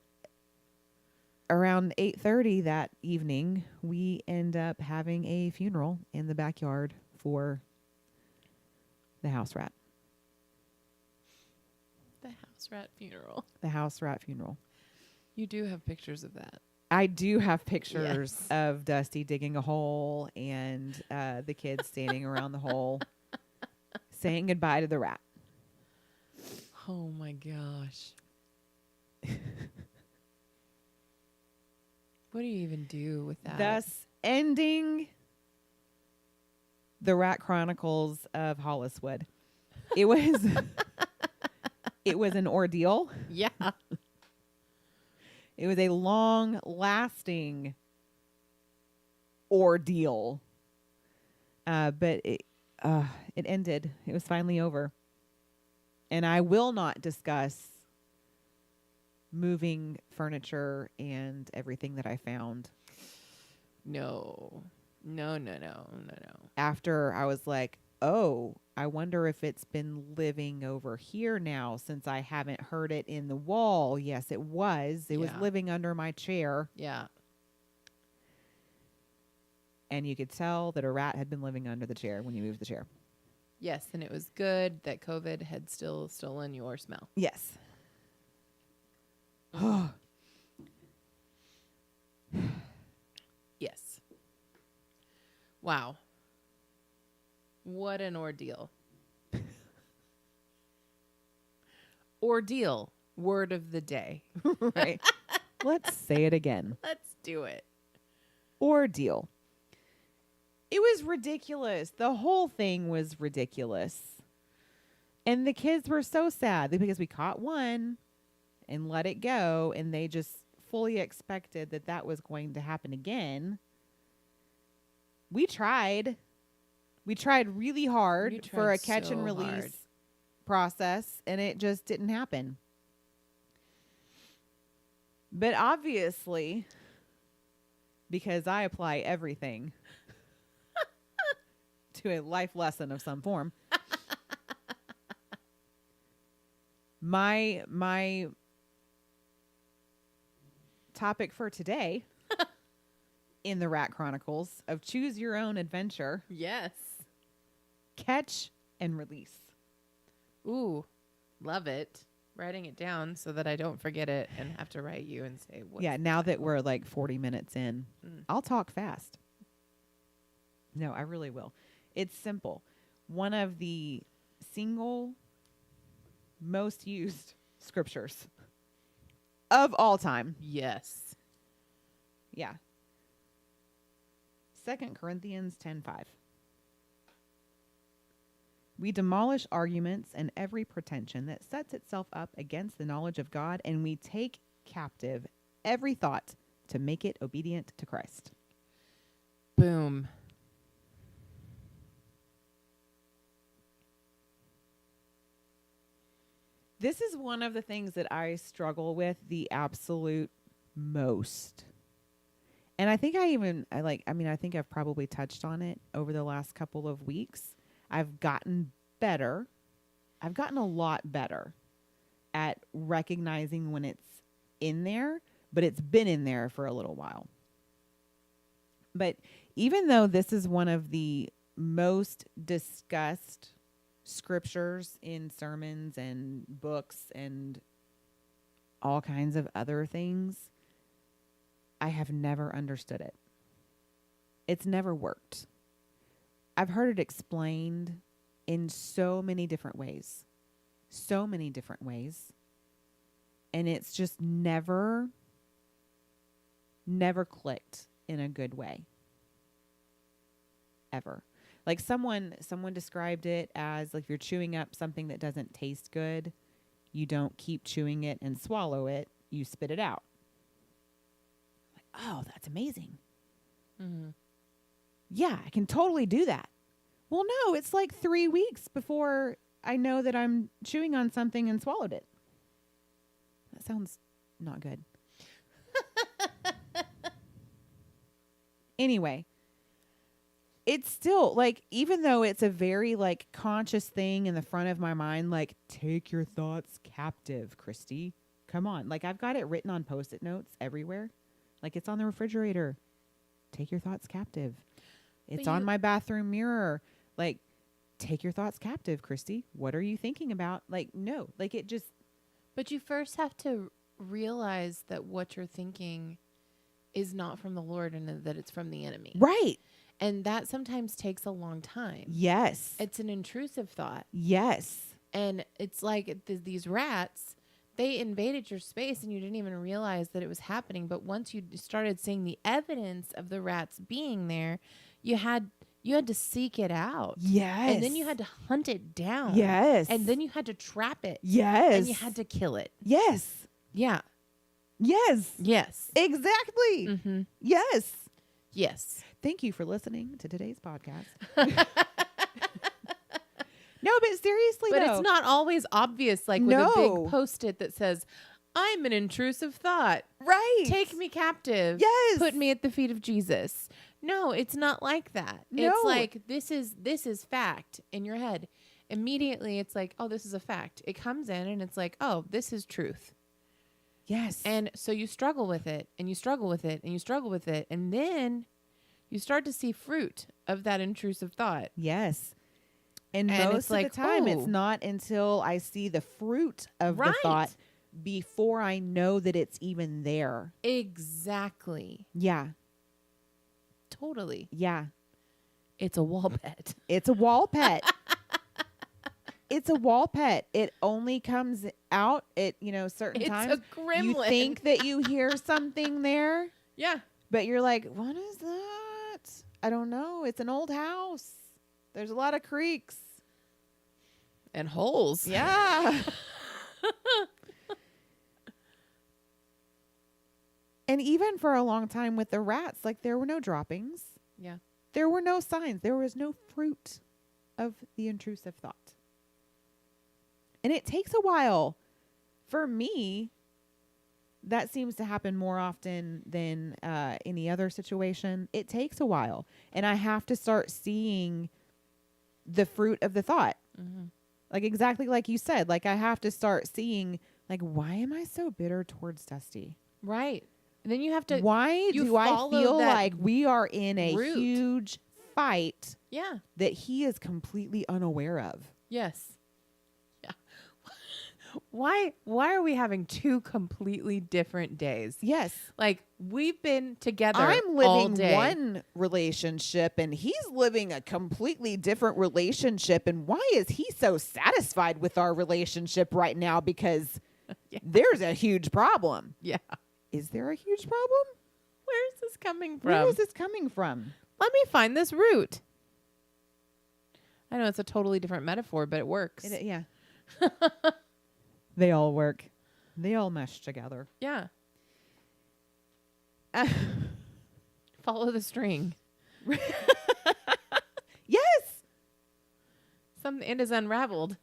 Speaker 2: around 8:30 that evening, we end up having a funeral in the backyard for the house rat.
Speaker 1: The house rat funeral.
Speaker 2: The house rat funeral.
Speaker 1: You do have pictures of that.
Speaker 2: I do have pictures
Speaker 1: Yes.
Speaker 2: of Dusty digging a hole and the kids standing around the hole saying goodbye to the rat.
Speaker 1: Oh my gosh. What do you even do with that?
Speaker 2: Thus ending the Rat Chronicles of Holliswood. It was it was an ordeal.
Speaker 1: Yeah.
Speaker 2: It was a long lasting ordeal. But it ended. It was finally over. And I will not discuss moving furniture and everything that I found
Speaker 1: No. No.
Speaker 2: after I was like, oh, I wonder if it's been living over here now since I haven't heard it in the wall. Yes, it was. It was
Speaker 1: Yeah.
Speaker 2: living under my chair.
Speaker 1: Yeah.
Speaker 2: And you could tell that a rat had been living under the chair when you moved the chair.
Speaker 1: Yes, and it was good that COVID had still stolen your smell.
Speaker 2: Yes.
Speaker 1: Yes. Wow. What an ordeal. Ordeal, word of the day.
Speaker 2: Right. Let's say it again.
Speaker 1: Let's do it.
Speaker 2: Ordeal. It was ridiculous. The whole thing was ridiculous. And the kids were so sad because we caught one and let it go, and they just fully expected that that was going to happen again. We tried. We tried really hard
Speaker 1: You
Speaker 2: for a
Speaker 1: tried
Speaker 2: catch and
Speaker 1: so
Speaker 2: release
Speaker 1: hard.
Speaker 2: process, and it just didn't happen. But obviously, because I apply everything to a life lesson of some form, my topic for today in the Rat Chronicles of Choose Your Own Adventure,
Speaker 1: Yes.
Speaker 2: catch and release.
Speaker 1: Ooh, love it. Writing it down so that I don't forget it and have to write you and say what.
Speaker 2: Yeah, now that we're like 40 minutes in, I'll talk fast. No, I really will. It's simple. One of the single most used scriptures of all time.
Speaker 1: Yes.
Speaker 2: Yeah. 2 Corinthians 10:5. We demolish arguments and every pretension that sets itself up against the knowledge of God, and we take captive every thought to make it obedient to Christ.
Speaker 1: Boom.
Speaker 2: This is one of the things that I struggle with the absolute most. And I think I think I've probably touched on it over the last couple of weeks. I've gotten better. I've gotten a lot better at recognizing when it's in there, but it's been in there for a little while. But even though this is one of the most discussed scriptures in sermons and books and all kinds of other things, I have never understood it. It's never worked. I've heard it explained in so many different ways. And it's just never clicked in a good way. Ever. Like someone described it as like if you're chewing up something that doesn't taste good, you don't keep chewing it and swallow it, you spit it out. Like, oh, that's amazing.
Speaker 1: Mm-hmm.
Speaker 2: Yeah, I can totally do that. Well, no, it's like 3 weeks before I know that I'm chewing on something and swallowed it. That sounds not good. Anyway, it's still like, even though it's a very like conscious thing in the front of my mind, like take your thoughts captive, Christy. Come on. Like I've got it written on Post-it notes everywhere. Like it's on the refrigerator. Take your thoughts captive. It's on my bathroom mirror. Like, take your thoughts captive, Christy. What are you thinking about? Like, no. Like, it just...
Speaker 1: But you first have to realize that what you're thinking is not from the Lord and that it's from the enemy.
Speaker 2: Right.
Speaker 1: And that sometimes takes a long time.
Speaker 2: Yes.
Speaker 1: It's an intrusive thought.
Speaker 2: Yes.
Speaker 1: And it's like these rats, they invaded your space and you didn't even realize that it was happening. But once you started seeing the evidence of the rats being there, you had to seek it out.
Speaker 2: Yes.
Speaker 1: And then you had to hunt it down.
Speaker 2: Yes.
Speaker 1: And then you had to trap it.
Speaker 2: Yes.
Speaker 1: And you had to kill it.
Speaker 2: Yes.
Speaker 1: Yeah.
Speaker 2: Yes.
Speaker 1: Yes.
Speaker 2: Exactly.
Speaker 1: Mm-hmm.
Speaker 2: Yes.
Speaker 1: Yes.
Speaker 2: Thank you for listening to today's podcast. No, but seriously,
Speaker 1: But
Speaker 2: though.
Speaker 1: it's not always obvious, like with a
Speaker 2: No.
Speaker 1: big Post-it that says, I'm an intrusive thought.
Speaker 2: Right.
Speaker 1: Take me captive.
Speaker 2: Yes.
Speaker 1: Put me at the feet of Jesus. No, it's not like that.
Speaker 2: No.
Speaker 1: It's like this is fact in your head. Immediately it's like, oh, this is a fact. It comes in and it's like, oh, this is truth.
Speaker 2: Yes.
Speaker 1: And so you struggle with it and you struggle with it and you struggle with it. And then you start to see fruit of that intrusive thought.
Speaker 2: Yes. And
Speaker 1: And
Speaker 2: most
Speaker 1: it's
Speaker 2: of
Speaker 1: like,
Speaker 2: the time,
Speaker 1: oh.
Speaker 2: it's not until I see the fruit of the
Speaker 1: Right.
Speaker 2: thought before I know that it's even there.
Speaker 1: Exactly.
Speaker 2: Yeah.
Speaker 1: Totally.
Speaker 2: Yeah.
Speaker 1: It's a wall pet.
Speaker 2: It's a wall pet. It's a wall pet. It only comes out at, certain
Speaker 1: It's
Speaker 2: times.
Speaker 1: a gremlin.
Speaker 2: You think that you hear something there,
Speaker 1: Yeah.
Speaker 2: but you're like, what is that? I don't know. It's an old house. There's a lot of creaks.
Speaker 1: And holes.
Speaker 2: Yeah. And even for a long time with the rats, like there were no droppings.
Speaker 1: Yeah.
Speaker 2: There were no signs. There was no fruit of the intrusive thought. And it takes a while. For me, that seems to happen more often than any other situation. It takes a while. And I have to start seeing the fruit of the thought.
Speaker 1: Mm-hmm.
Speaker 2: Like exactly like you said. Like I have to start seeing, like, why am I so bitter towards Dusty?
Speaker 1: Right. And then you have to.
Speaker 2: Why
Speaker 1: you
Speaker 2: do I
Speaker 1: follow
Speaker 2: feel
Speaker 1: that
Speaker 2: like we are in a
Speaker 1: route.
Speaker 2: huge fight
Speaker 1: Yeah.
Speaker 2: that he is completely unaware of?
Speaker 1: Yes. Yeah. Why are we having two completely different days?
Speaker 2: Yes.
Speaker 1: Like we've been together
Speaker 2: I'm
Speaker 1: all
Speaker 2: living
Speaker 1: day.
Speaker 2: one relationship and he's living a completely different relationship. And why is he so satisfied with our relationship right now? Because
Speaker 1: Yeah.
Speaker 2: there's a huge problem.
Speaker 1: Yeah.
Speaker 2: Is there a huge problem?
Speaker 1: Where is this coming from?
Speaker 2: Where is this coming from?
Speaker 1: Let me find this root. I know it's a totally different metaphor, but it works.
Speaker 2: Yeah. They all work. They all mesh together.
Speaker 1: Yeah. Follow the string.
Speaker 2: Yes.
Speaker 1: Some end is unraveled.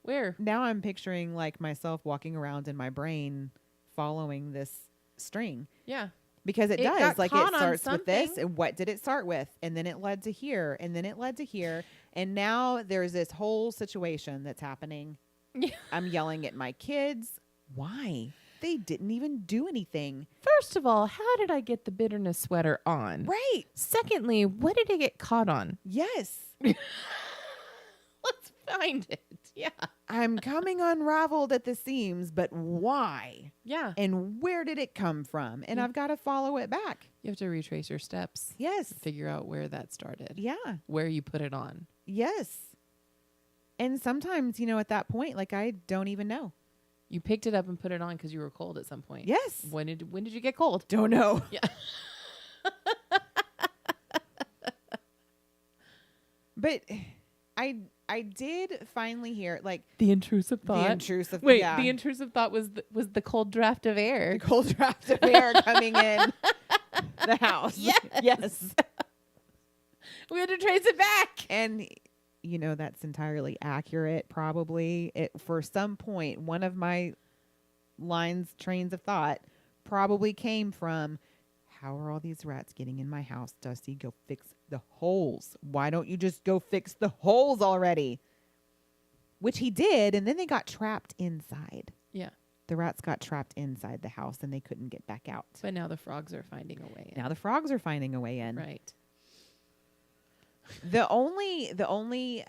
Speaker 1: Where?
Speaker 2: Now I'm picturing like myself walking around in my brain following this string.
Speaker 1: Yeah.
Speaker 2: Because it
Speaker 1: It
Speaker 2: does.
Speaker 1: got
Speaker 2: Like
Speaker 1: caught
Speaker 2: it
Speaker 1: on
Speaker 2: starts with this.
Speaker 1: something.
Speaker 2: And what did it start with? And then it led to here. And then it led to here. And now there's this whole situation that's happening.
Speaker 1: Yeah.
Speaker 2: I'm yelling at my kids. Why? They didn't even do anything.
Speaker 1: First of all, how did I get the bitterness sweater on?
Speaker 2: Right.
Speaker 1: Secondly, what did it get caught on?
Speaker 2: Yes.
Speaker 1: Let's find it. Yeah.
Speaker 2: I'm coming unraveled at the seams, but why?
Speaker 1: Yeah.
Speaker 2: And where did it come from? And
Speaker 1: Yeah.
Speaker 2: I've got to follow it back.
Speaker 1: You have to retrace your steps.
Speaker 2: Yes.
Speaker 1: Figure out where that started.
Speaker 2: Yeah.
Speaker 1: Where you put it on.
Speaker 2: Yes. And sometimes, at that point, like I don't even know.
Speaker 1: You picked it up and put it on because you were cold at some point.
Speaker 2: Yes.
Speaker 1: When did you get cold?
Speaker 2: Don't know.
Speaker 1: Yeah.
Speaker 2: But I did finally hear like
Speaker 1: The intrusive
Speaker 2: the
Speaker 1: thought.
Speaker 2: intrusive.
Speaker 1: Wait,
Speaker 2: yeah,
Speaker 1: the intrusive thought was the cold draft of air.
Speaker 2: the cold draft of air coming in the house.
Speaker 1: Yes.
Speaker 2: Yes.
Speaker 1: We had to trace it back.
Speaker 2: And that's entirely accurate. Probably for some point, one of my trains of thought probably came from, how are all these rats getting in my house? Dusty, go fix the holes. Why don't you just go fix the holes already? Which he did, and then they got trapped inside.
Speaker 1: Yeah.
Speaker 2: The rats got trapped inside the house, and they couldn't get back out.
Speaker 1: But now the frogs are finding a way in.
Speaker 2: Now the frogs are finding a way in.
Speaker 1: Right.
Speaker 2: The only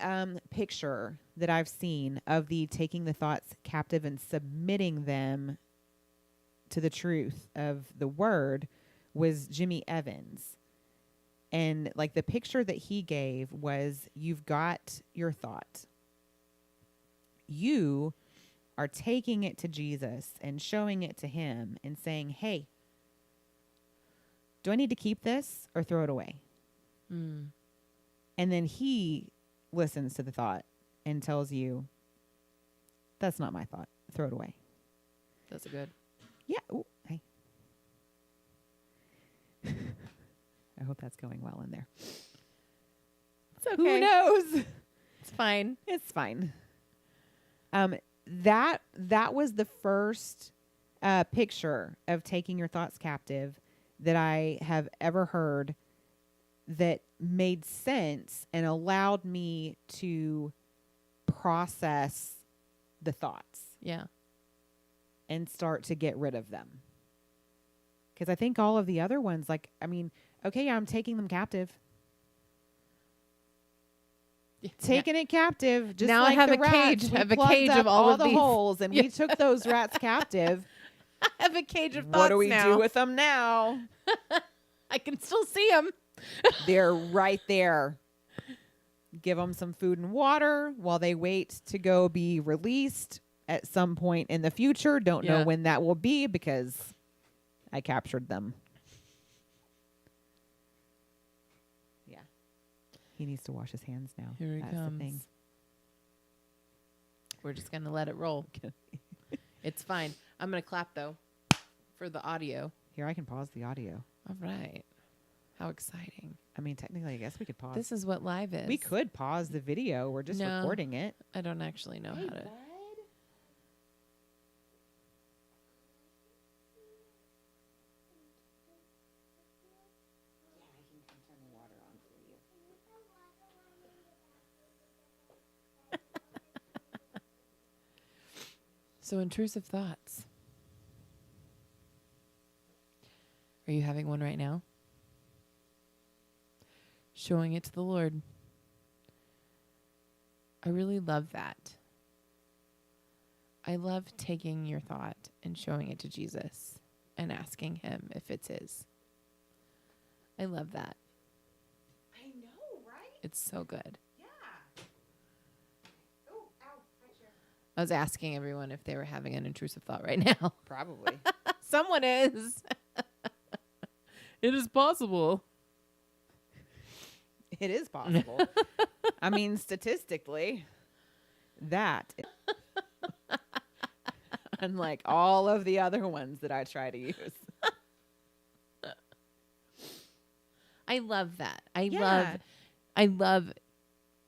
Speaker 2: picture that I've seen of the taking the thoughts captive and submitting them to the truth of the word was Jimmy Evans. And like the picture that he gave was, you've got your thought. You are taking it to Jesus and showing it to him and saying, hey, do I need to keep this or throw it away?
Speaker 1: Mm.
Speaker 2: And then he listens to the thought and tells you, that's not my thought. Throw it away.
Speaker 1: That's a good.
Speaker 2: Yeah. Ooh, hey. I hope that's going well in there.
Speaker 1: It's okay.
Speaker 2: Who knows?
Speaker 1: It's fine.
Speaker 2: It's fine. That was the first picture of taking your thoughts captive that I have ever heard that made sense and allowed me to process the thoughts
Speaker 1: Yeah.
Speaker 2: and start to get rid of them. Because I think all of the other ones, okay, I'm taking them captive. Taking it captive. Just
Speaker 1: Now I
Speaker 2: like
Speaker 1: have
Speaker 2: the
Speaker 1: a
Speaker 2: rats.
Speaker 1: cage.
Speaker 2: We
Speaker 1: I have a
Speaker 2: plugged
Speaker 1: cage
Speaker 2: up
Speaker 1: of all of
Speaker 2: the
Speaker 1: these.
Speaker 2: holes, and
Speaker 1: Yeah.
Speaker 2: we took those rats captive.
Speaker 1: I have a cage of thoughts
Speaker 2: What do we
Speaker 1: now.
Speaker 2: do with them now?
Speaker 1: I can still see them.
Speaker 2: They're right there. Give them some food and water while they wait to go be released at some point in the future. Don't know
Speaker 1: Yeah.
Speaker 2: when that will be because I captured them. Yeah. He needs to wash his hands now.
Speaker 1: Here he
Speaker 2: That's
Speaker 1: comes.
Speaker 2: the thing.
Speaker 1: We're just going to let it roll. It's fine. I'm going to clap, though, for the audio.
Speaker 2: Here, I can pause the audio.
Speaker 1: All right. How exciting.
Speaker 2: I mean, technically, I guess we could pause.
Speaker 1: This is what live is.
Speaker 2: We could pause the video. We're just
Speaker 1: No.
Speaker 2: recording it.
Speaker 1: I don't actually know how to. So, intrusive thoughts. Are you having one right now? Showing it to the Lord. I really love that. I love taking your thought and showing it to Jesus and asking him if it's his. I love that.
Speaker 2: I know, right?
Speaker 1: It's so good.
Speaker 2: Yeah. Oh, ow. Hi, Sharon.
Speaker 1: I was asking everyone if they were having an intrusive thought right now.
Speaker 2: Probably.
Speaker 1: Someone is. It is possible.
Speaker 2: It is possible. I mean, statistically, that, unlike all of the other ones that I try to use.
Speaker 1: I love that.
Speaker 2: Yeah.
Speaker 1: I love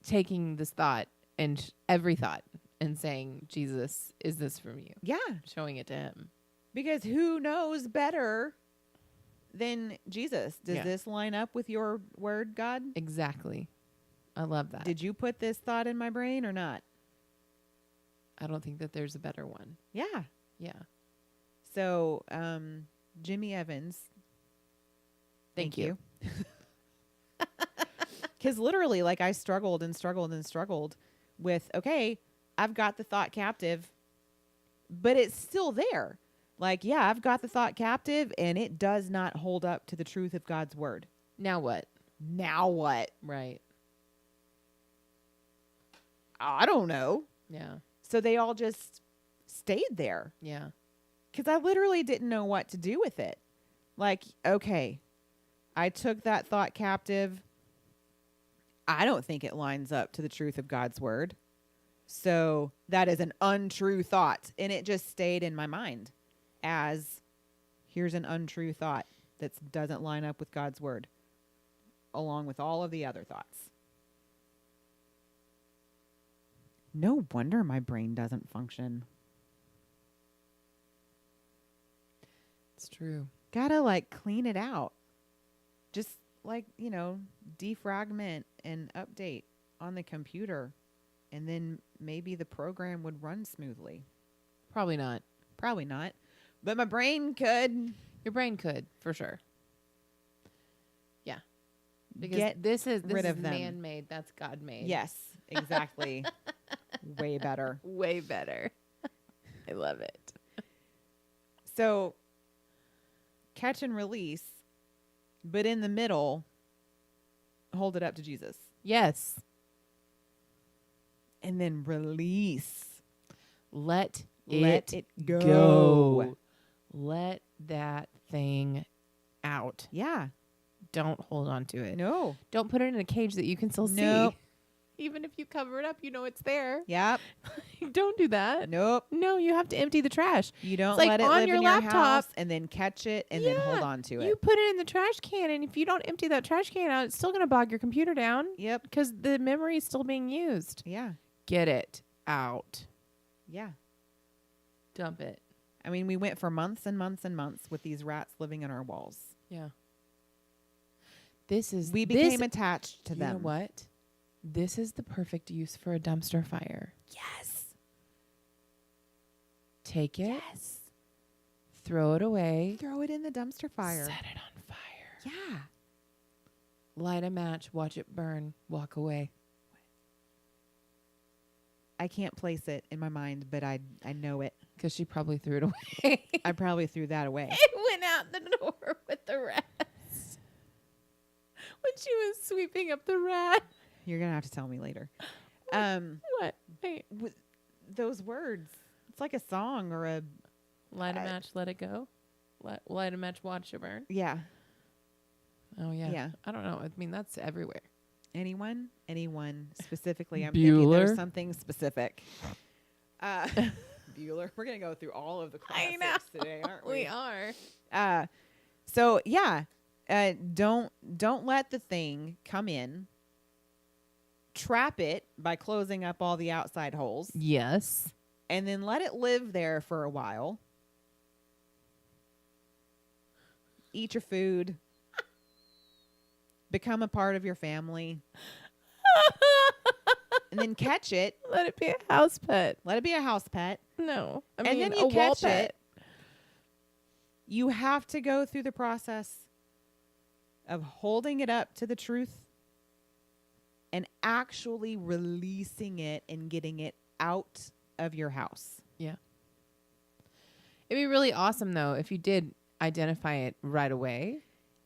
Speaker 1: taking this thought and every thought and saying, Jesus, is this from you?
Speaker 2: Yeah.
Speaker 1: Showing it to him.
Speaker 2: Because who knows better than Jesus? Does
Speaker 1: Yeah.
Speaker 2: this line up with your word, God?
Speaker 1: Exactly. I love that.
Speaker 2: Did you put this thought in my brain or not?
Speaker 1: I don't think that there's a better one.
Speaker 2: Yeah.
Speaker 1: Yeah.
Speaker 2: So, Jimmy Evans.
Speaker 1: Thank you.
Speaker 2: Because literally, like, I struggled and struggled and struggled with, okay, I've got the thought captive, but it's still there. Like, yeah, I've got the thought captive, and it does not hold up to the truth of God's word.
Speaker 1: Now what?
Speaker 2: Now what?
Speaker 1: Right.
Speaker 2: I don't know.
Speaker 1: Yeah.
Speaker 2: So they all just stayed there
Speaker 1: Yeah.
Speaker 2: because I literally didn't know what to do with it. Like, okay, I took that thought captive. I don't think it lines up to the truth of God's word. So that is an untrue thought. And it just stayed in my mind as here's an untrue thought that doesn't line up with God's word, along with all of the other thoughts. No wonder my brain doesn't function.
Speaker 1: It's true.
Speaker 2: Gotta like clean it out. Just like, defragment and update on the computer. And then maybe the program would run smoothly.
Speaker 1: Probably not.
Speaker 2: Probably not. But my brain could.
Speaker 1: Your brain could, for sure. Yeah. Because
Speaker 2: Get
Speaker 1: this is
Speaker 2: rid of them.
Speaker 1: man-made. That's God-made.
Speaker 2: Yes, exactly. Way better.
Speaker 1: Way better. I love it.
Speaker 2: So, catch and release, but in the middle, hold it up to Jesus.
Speaker 1: Yes.
Speaker 2: And then release.
Speaker 1: Let
Speaker 2: Let it go.
Speaker 1: go. Let that thing out.
Speaker 2: Yeah.
Speaker 1: Don't hold on to it.
Speaker 2: No.
Speaker 1: Don't put it in a cage that you can still
Speaker 2: Nope.
Speaker 1: see. Even if you cover it up, you know it's there.
Speaker 2: Yep.
Speaker 1: Don't do that.
Speaker 2: Nope.
Speaker 1: No, you have to empty the trash.
Speaker 2: You don't
Speaker 1: like
Speaker 2: let it
Speaker 1: on
Speaker 2: live
Speaker 1: your
Speaker 2: in your
Speaker 1: laptop.
Speaker 2: house and then catch it and then hold
Speaker 1: Yeah,
Speaker 2: on to it.
Speaker 1: You put it in the trash can, and if you don't empty that trash can out, it's still going to bog your computer down
Speaker 2: Yep.
Speaker 1: because the memory is still being used.
Speaker 2: Yeah.
Speaker 1: Get it out.
Speaker 2: Yeah.
Speaker 1: Dump it.
Speaker 2: I mean, we went for months and months and months with these rats living in our walls.
Speaker 1: Yeah. We
Speaker 2: became attached to
Speaker 1: you
Speaker 2: them.
Speaker 1: know what? This is the perfect use for a dumpster fire.
Speaker 2: Yes.
Speaker 1: Take it.
Speaker 2: Yes.
Speaker 1: Throw it away.
Speaker 2: Throw it in the dumpster fire.
Speaker 1: Set it on fire.
Speaker 2: Yeah.
Speaker 1: Light a match. Watch it burn. Walk away.
Speaker 2: I can't place it in my mind, but I know it.
Speaker 1: Because she probably threw it away.
Speaker 2: I probably threw that away.
Speaker 1: It went out the door with the rats. When she was sweeping up the rat.
Speaker 2: You're going to have to tell me later.
Speaker 1: What? Hey,
Speaker 2: With those words, it's like a song or a,
Speaker 1: light a match, let it go. Light a match, watch it burn.
Speaker 2: yeah.
Speaker 1: Oh, yeah.
Speaker 2: Yeah.
Speaker 1: I don't know. I mean, that's everywhere.
Speaker 2: Anyone specifically. I'm thinking there's
Speaker 1: Bueller?
Speaker 2: something specific. Bueller. We're going to go through all of the
Speaker 1: I
Speaker 2: classics
Speaker 1: know.
Speaker 2: today, aren't we?
Speaker 1: We are.
Speaker 2: So yeah, don't let the thing come in. Trap it by closing up all the outside holes,
Speaker 1: Yes.
Speaker 2: and then let it live there for a while. Eat your food. Become a part of your family. And then catch it.
Speaker 1: Let it be a house pet.
Speaker 2: Let it be a house pet.
Speaker 1: No. I
Speaker 2: And
Speaker 1: mean,
Speaker 2: then you
Speaker 1: a wall
Speaker 2: catch
Speaker 1: pet.
Speaker 2: it. You have to go through the process of holding it up to the truth and actually releasing it and getting it out of your house.
Speaker 1: Yeah. It'd be really awesome, though, if you did identify it right away.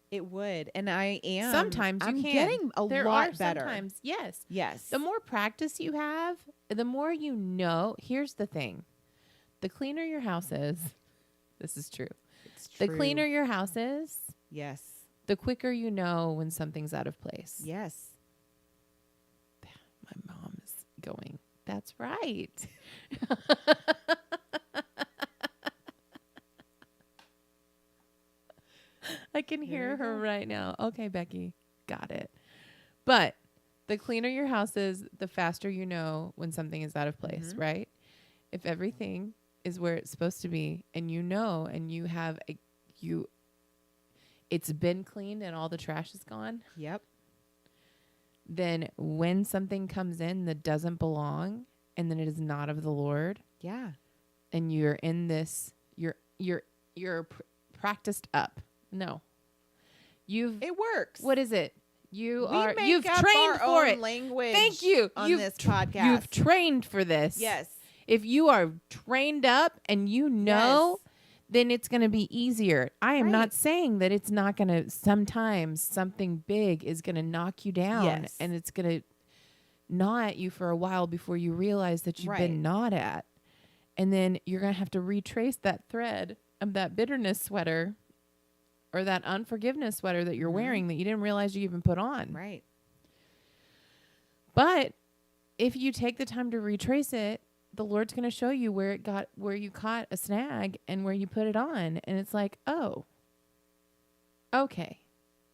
Speaker 2: It would. And I am.
Speaker 1: Sometimes you
Speaker 2: I'm
Speaker 1: can.
Speaker 2: getting a
Speaker 1: There
Speaker 2: lot
Speaker 1: are
Speaker 2: better.
Speaker 1: Sometimes, yes.
Speaker 2: Yes.
Speaker 1: The more practice you have, the more you know. Here's the thing. The cleaner your house is, this is true.
Speaker 2: It's
Speaker 1: The
Speaker 2: true.
Speaker 1: cleaner your house is,
Speaker 2: Yes.
Speaker 1: the quicker you know when something's out of place.
Speaker 2: Yes.
Speaker 1: My mom is going, that's right. I can hear
Speaker 2: you
Speaker 1: her
Speaker 2: go.
Speaker 1: right now. Okay, Becky, got it. But the cleaner your house is, the faster you know when something is out of place,
Speaker 2: Mhm.
Speaker 1: right? If everything is where it's supposed to be and you know and you have it's been cleaned and all the trash is gone,
Speaker 2: Yep.
Speaker 1: then when something comes in that doesn't belong and then it is not of the Lord
Speaker 2: Yeah.
Speaker 1: and you're in this, practiced up. No.
Speaker 2: It works.
Speaker 1: What is it? You've
Speaker 2: make up
Speaker 1: trained
Speaker 2: our
Speaker 1: for
Speaker 2: own
Speaker 1: it.
Speaker 2: language.
Speaker 1: Thank you.
Speaker 2: On
Speaker 1: You've
Speaker 2: this
Speaker 1: tr-
Speaker 2: podcast.
Speaker 1: You've trained for this.
Speaker 2: Yes.
Speaker 1: If you are trained up and you know, then it's going to be easier. I am not
Speaker 2: Right.
Speaker 1: saying that it's not going to, sometimes something big is going to knock you down
Speaker 2: Yes.
Speaker 1: and it's going to gnaw at you for a while before you realize that you've
Speaker 2: Right.
Speaker 1: been gnawed at. And then you're going to have to retrace that thread of that bitterness sweater or that unforgiveness sweater that you're
Speaker 2: Mhm.
Speaker 1: wearing that you didn't realize you even put on.
Speaker 2: Right.
Speaker 1: But if you take the time to retrace it, the Lord's going to show you where you caught a snag and where you put it on. And it's like, oh, okay,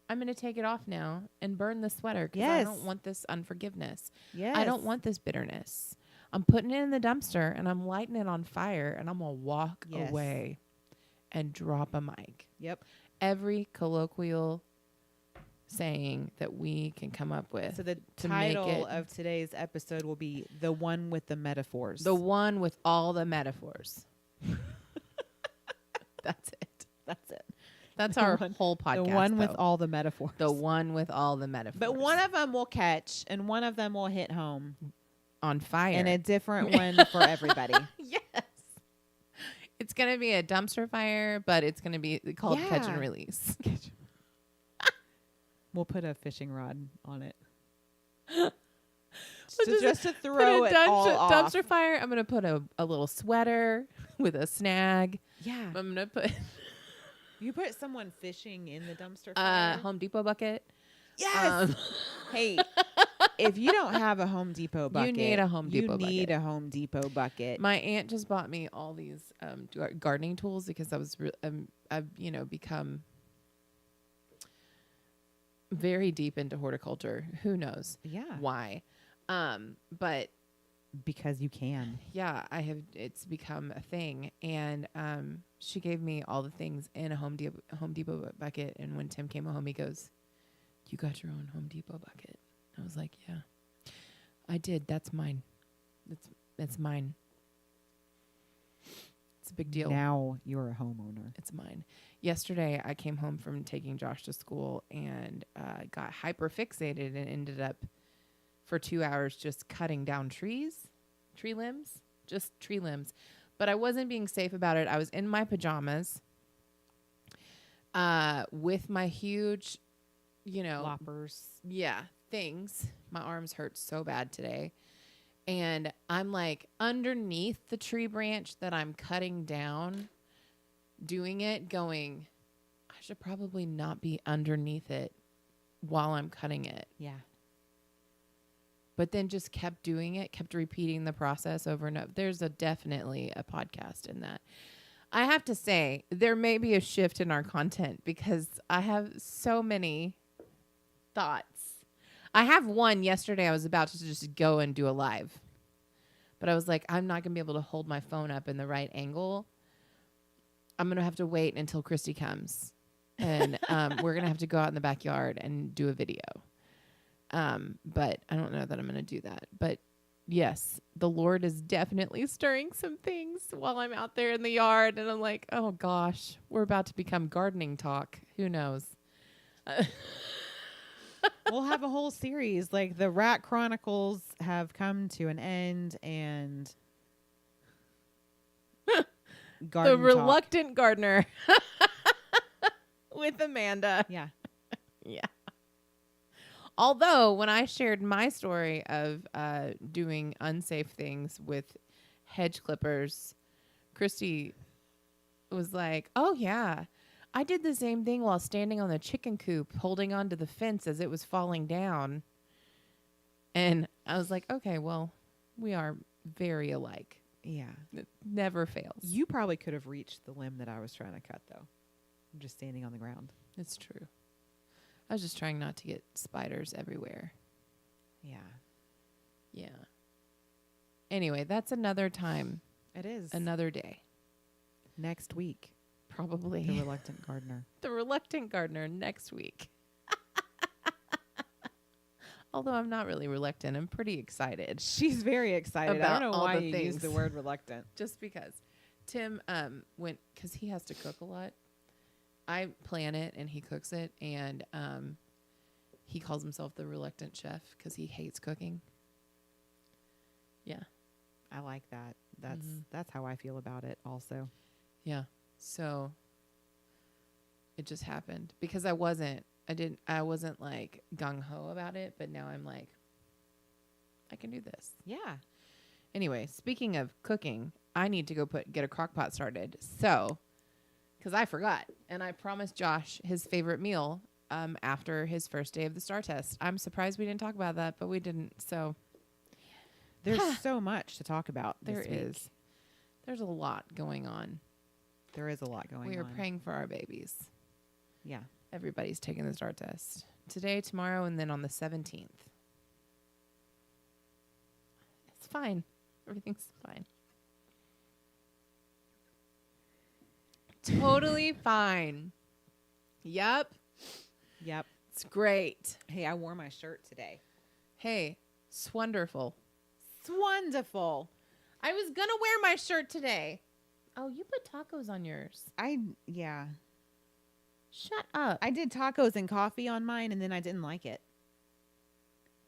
Speaker 1: I'm going to take it off now and burn the sweater because I don't
Speaker 2: Yes.
Speaker 1: want this unforgiveness.
Speaker 2: Yes.
Speaker 1: I don't want this bitterness. I'm putting it in the dumpster and I'm lighting it on fire and I'm going to walk
Speaker 2: Yes.
Speaker 1: away and drop a mic.
Speaker 2: Yep.
Speaker 1: Every colloquial saying that we can come up with.
Speaker 2: So the
Speaker 1: to make
Speaker 2: title
Speaker 1: it-
Speaker 2: of today's episode will be The One with the Metaphors.
Speaker 1: The one with all the metaphors. That's it.
Speaker 2: That's it.
Speaker 1: That's
Speaker 2: The
Speaker 1: our
Speaker 2: one-
Speaker 1: whole podcast.
Speaker 2: The one with
Speaker 1: though.
Speaker 2: all the metaphors.
Speaker 1: The one with all the metaphors.
Speaker 2: But one of them will catch and one of them will hit home.
Speaker 1: on fire.
Speaker 2: And a different one for everybody.
Speaker 1: Yes. It's going to be a dumpster fire, but it's going to be called catch and
Speaker 2: Yeah.
Speaker 1: release.
Speaker 2: We'll put a fishing rod on it.
Speaker 1: Just-
Speaker 2: just to
Speaker 1: Put
Speaker 2: throw
Speaker 1: a
Speaker 2: it all off.
Speaker 1: dumpster fire. I'm going to put a little sweater with a snag.
Speaker 2: Yeah.
Speaker 1: I'm going to put
Speaker 2: You put someone fishing in the dumpster
Speaker 1: a
Speaker 2: fire?
Speaker 1: Home Depot bucket.
Speaker 2: Yes. Hey, if you don't have a Home Depot bucket,
Speaker 1: need a Home Depot
Speaker 2: You need
Speaker 1: bucket.
Speaker 2: a Home Depot bucket.
Speaker 1: My aunt just bought me all these gardening tools because I was I've become very deep into horticulture. Who knows
Speaker 2: Yeah.
Speaker 1: why? But
Speaker 2: Because you can.
Speaker 1: yeah, it's become a thing. And she gave me all the things in a Home Depot bucket. And when Tim came home, he goes, "You got your own Home Depot bucket?" I was like, "Yeah, I did. That's mine. That's mine. It's a big deal.
Speaker 2: Now you're a homeowner.
Speaker 1: It's mine." Yesterday, I came home from taking Josh to school and got hyper fixated and ended up for 2 hours just cutting down tree limbs. But I wasn't being safe about it. I was in my pajamas with my huge,
Speaker 2: Loppers.
Speaker 1: things. My arms hurt so bad today. And I'm like underneath the tree branch that I'm cutting down, doing it, going, I should probably not be underneath it while I'm cutting it.
Speaker 2: Yeah.
Speaker 1: But then just kept doing it, kept repeating the process over and over. There's definitely a podcast in that. I have to say, there may be a shift in our content because I have so many thoughts. I have one yesterday. I was about to just go and do a live, but I was like, I'm not going to be able to hold my phone up in the right angle. I'm going to have to wait until Christy comes, and we're going to have to go out in the backyard and do a video. But I don't know that I'm going to do that. But yes, the Lord is definitely stirring some things while I'm out there in the yard. And I'm like, oh gosh, we're about to become gardening talk. Who knows?
Speaker 2: We'll have a whole series. Like the Rat Chronicles have come to an end, and garden
Speaker 1: The
Speaker 2: talk.
Speaker 1: reluctant gardener with Amanda.
Speaker 2: Yeah.
Speaker 1: Yeah. Although when I shared my story of doing unsafe things with hedge clippers, Christy was like, oh, yeah, I did the same thing while standing on the chicken coop, holding onto the fence as it was falling down. And I was like, okay, well, we are very alike.
Speaker 2: Yeah.
Speaker 1: It never fails.
Speaker 2: You probably could have reached the limb that I was trying to cut, though. I'm just standing on the ground.
Speaker 1: It's true. I was just trying not to get spiders everywhere.
Speaker 2: Yeah.
Speaker 1: Yeah. Anyway, that's another time,
Speaker 2: It is.
Speaker 1: another day.
Speaker 2: Next week.
Speaker 1: Probably.
Speaker 2: The Reluctant Gardener.
Speaker 1: The reluctant gardener next week. Although I'm not really reluctant. I'm pretty excited.
Speaker 2: She's very excited.
Speaker 1: About
Speaker 2: I don't know
Speaker 1: all
Speaker 2: why
Speaker 1: the
Speaker 2: you
Speaker 1: things.
Speaker 2: used the word reluctant.
Speaker 1: Just because. Tim went, because he has to cook a lot. I plan it and he cooks it. And he calls himself the reluctant chef because he hates cooking. Yeah.
Speaker 2: I like that. That's how I feel about it also.
Speaker 1: Yeah. So it just happened because I wasn't like gung ho about it, but now I'm like, I can do this.
Speaker 2: Yeah.
Speaker 1: Anyway, speaking of cooking, I need to go get a crock pot started. So, because I forgot, and I promised Josh his favorite meal after his first day of the STAR test. I'm surprised we didn't talk about that, but we didn't. So
Speaker 2: There's so much to talk about this
Speaker 1: there
Speaker 2: week.
Speaker 1: is. There's a lot going on.
Speaker 2: There is a lot going on.
Speaker 1: We are praying for our babies.
Speaker 2: Yeah.
Speaker 1: Everybody's taking the STAR test today, tomorrow, and then on the 17th. It's fine. Everything's fine. Totally fine. Yep.
Speaker 2: Yep.
Speaker 1: It's great.
Speaker 2: Hey, I wore my shirt today.
Speaker 1: Hey, it's wonderful.
Speaker 2: It's wonderful.
Speaker 1: I was going to wear my shirt today. Oh, you put tacos on yours.
Speaker 2: Yeah.
Speaker 1: Shut up.
Speaker 2: I did tacos and coffee on mine, and then I didn't like it.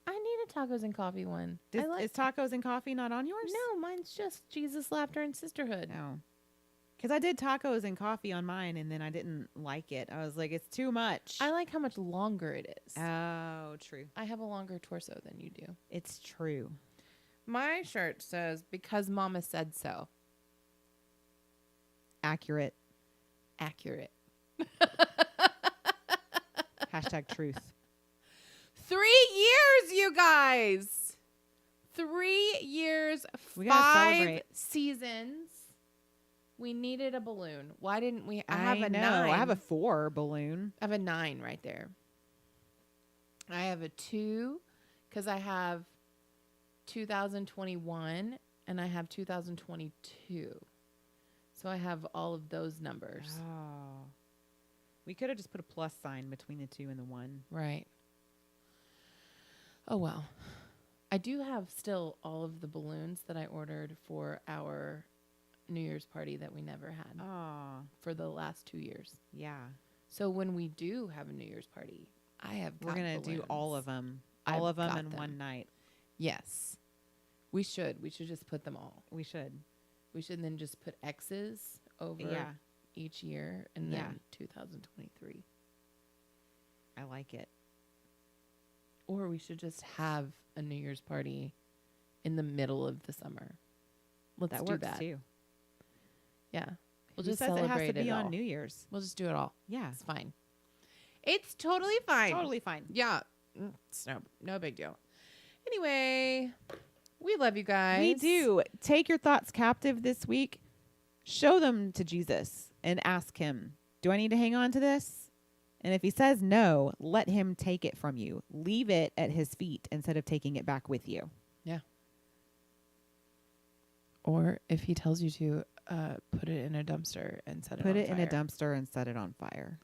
Speaker 1: I need a tacos and coffee one.
Speaker 2: Is tacos and coffee not on yours?
Speaker 1: No, mine's just Jesus, laughter, and sisterhood.
Speaker 2: No. Because I did tacos and coffee on mine, and then I didn't like it. I was like, it's too much.
Speaker 1: I like how much longer it is.
Speaker 2: Oh, true.
Speaker 1: I have a longer torso than you do.
Speaker 2: It's true.
Speaker 1: My shirt says, because Mama said so.
Speaker 2: Accurate.
Speaker 1: Accurate.
Speaker 2: Hashtag truth.
Speaker 1: 3 years, you guys. 3 years,
Speaker 2: We gotta
Speaker 1: 5
Speaker 2: celebrate.
Speaker 1: seasons. We needed a balloon. Why didn't we? I have a
Speaker 2: know.
Speaker 1: 9.
Speaker 2: I have a 4 balloon.
Speaker 1: I have a 9 right there. I have a 2 because I have 2021 and I have 2022. So I have all of those numbers.
Speaker 2: Oh. We could have just put a plus sign between the 2 and the 1.
Speaker 1: Right. Oh, well. I do have still all of the balloons that I ordered for our New Year's party that we never had
Speaker 2: Oh.
Speaker 1: for the last 2 years.
Speaker 2: Yeah.
Speaker 1: So when we do have a New Year's party, I have
Speaker 2: We're going to do all of them. All
Speaker 1: I've
Speaker 2: of them
Speaker 1: got
Speaker 2: in
Speaker 1: them.
Speaker 2: one night.
Speaker 1: Yes. We should. We should just put them all.
Speaker 2: We should.
Speaker 1: We should then just put X's over
Speaker 2: Yeah.
Speaker 1: each year and
Speaker 2: Yeah.
Speaker 1: then 2023.
Speaker 2: I like it.
Speaker 1: Or we should just have a New Year's party in the middle of the summer. Let's
Speaker 2: That
Speaker 1: do
Speaker 2: works
Speaker 1: that.
Speaker 2: too.
Speaker 1: Yeah. We'll
Speaker 2: Who
Speaker 1: just
Speaker 2: says it
Speaker 1: celebrate
Speaker 2: has to be
Speaker 1: all.
Speaker 2: on New Year's.
Speaker 1: We'll just do it all.
Speaker 2: Yeah.
Speaker 1: It's fine. It's totally fine.
Speaker 2: Totally fine.
Speaker 1: Yeah. It's no big deal. Anyway, we love you guys.
Speaker 2: We do. Take your thoughts captive this week. show them to Jesus and ask him, do I need to hang on to this? And if he says no, let him take it from you. Leave it at his feet instead of taking it back with you.
Speaker 1: Yeah. Or if he tells you to put it in a dumpster and set it on fire.
Speaker 2: Put it in a dumpster and set it on fire.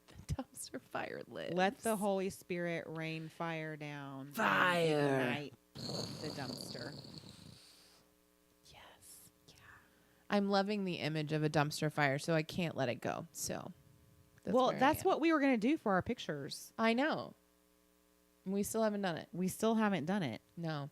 Speaker 1: The dumpster fire lives.
Speaker 2: Let the Holy Spirit rain fire down.
Speaker 1: Fire.
Speaker 2: And ignite the dumpster.
Speaker 1: Yes. Yeah. I'm loving the image of a dumpster fire, so I can't let it go. So
Speaker 2: that's what we were going to do for our pictures.
Speaker 1: I know. We still haven't done it.
Speaker 2: We still haven't done it.
Speaker 1: No.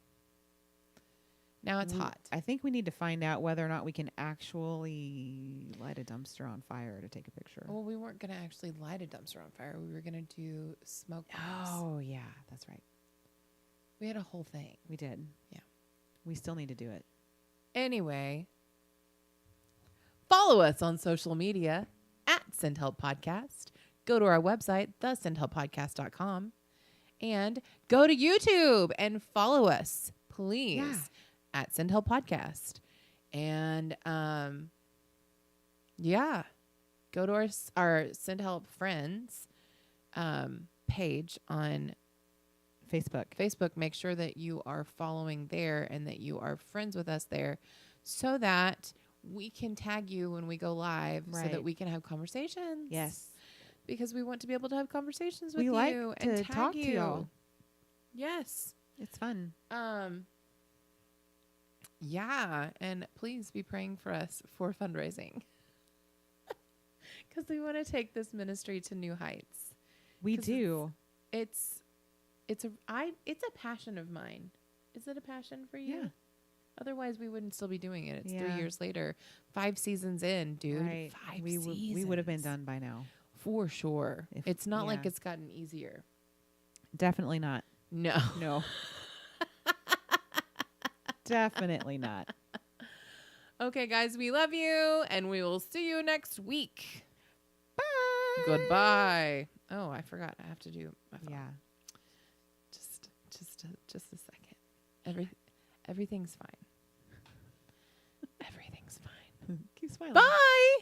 Speaker 1: Now it's hot.
Speaker 2: I think we need to find out whether or not we can actually light a dumpster on fire to take a picture.
Speaker 1: Well, we weren't going to actually light a dumpster on fire. We were going to do smoke bombs.
Speaker 2: Oh, yeah. That's right.
Speaker 1: We had a whole thing.
Speaker 2: We did.
Speaker 1: Yeah.
Speaker 2: We still need to do it.
Speaker 1: Anyway, follow us on social media at Send Help Podcast. Go to our website, thesendhelppodcast.com, and go to YouTube and follow us, please, at Send Help Podcast. And go to our Send Help Friends page on Facebook. Make sure that you are following there and that you are friends with us there so that we can tag you when we go live so that we can have conversations.
Speaker 2: Yes.
Speaker 1: Because we want to be able to have conversations with
Speaker 2: we
Speaker 1: you
Speaker 2: like
Speaker 1: and
Speaker 2: to
Speaker 1: tag
Speaker 2: talk
Speaker 1: you.
Speaker 2: to y'all.
Speaker 1: Yes.
Speaker 2: It's fun.
Speaker 1: Yeah. And please be praying for us for fundraising. Because we want to take this ministry to new heights.
Speaker 2: We do.
Speaker 1: It's a passion of mine. Is it a passion for you?
Speaker 2: Yeah.
Speaker 1: Otherwise, we wouldn't still be doing it. It's 3
Speaker 2: Yeah.
Speaker 1: years later, 5 seasons in, dude.
Speaker 2: Right.
Speaker 1: 5
Speaker 2: We
Speaker 1: seasons.
Speaker 2: would have been done by now.
Speaker 1: For sure.
Speaker 2: If-
Speaker 1: It's not like
Speaker 2: yeah.
Speaker 1: it's gotten easier.
Speaker 2: Definitely not.
Speaker 1: No.
Speaker 2: No. Definitely not.
Speaker 1: Okay, guys, we love you, and we will see you next week.
Speaker 2: Bye.
Speaker 1: Goodbye. Oh, I forgot. I have to do my phone.
Speaker 2: Yeah.
Speaker 1: Just a second. Everything's fine. Everything's fine.
Speaker 2: Keep smiling.
Speaker 1: Bye.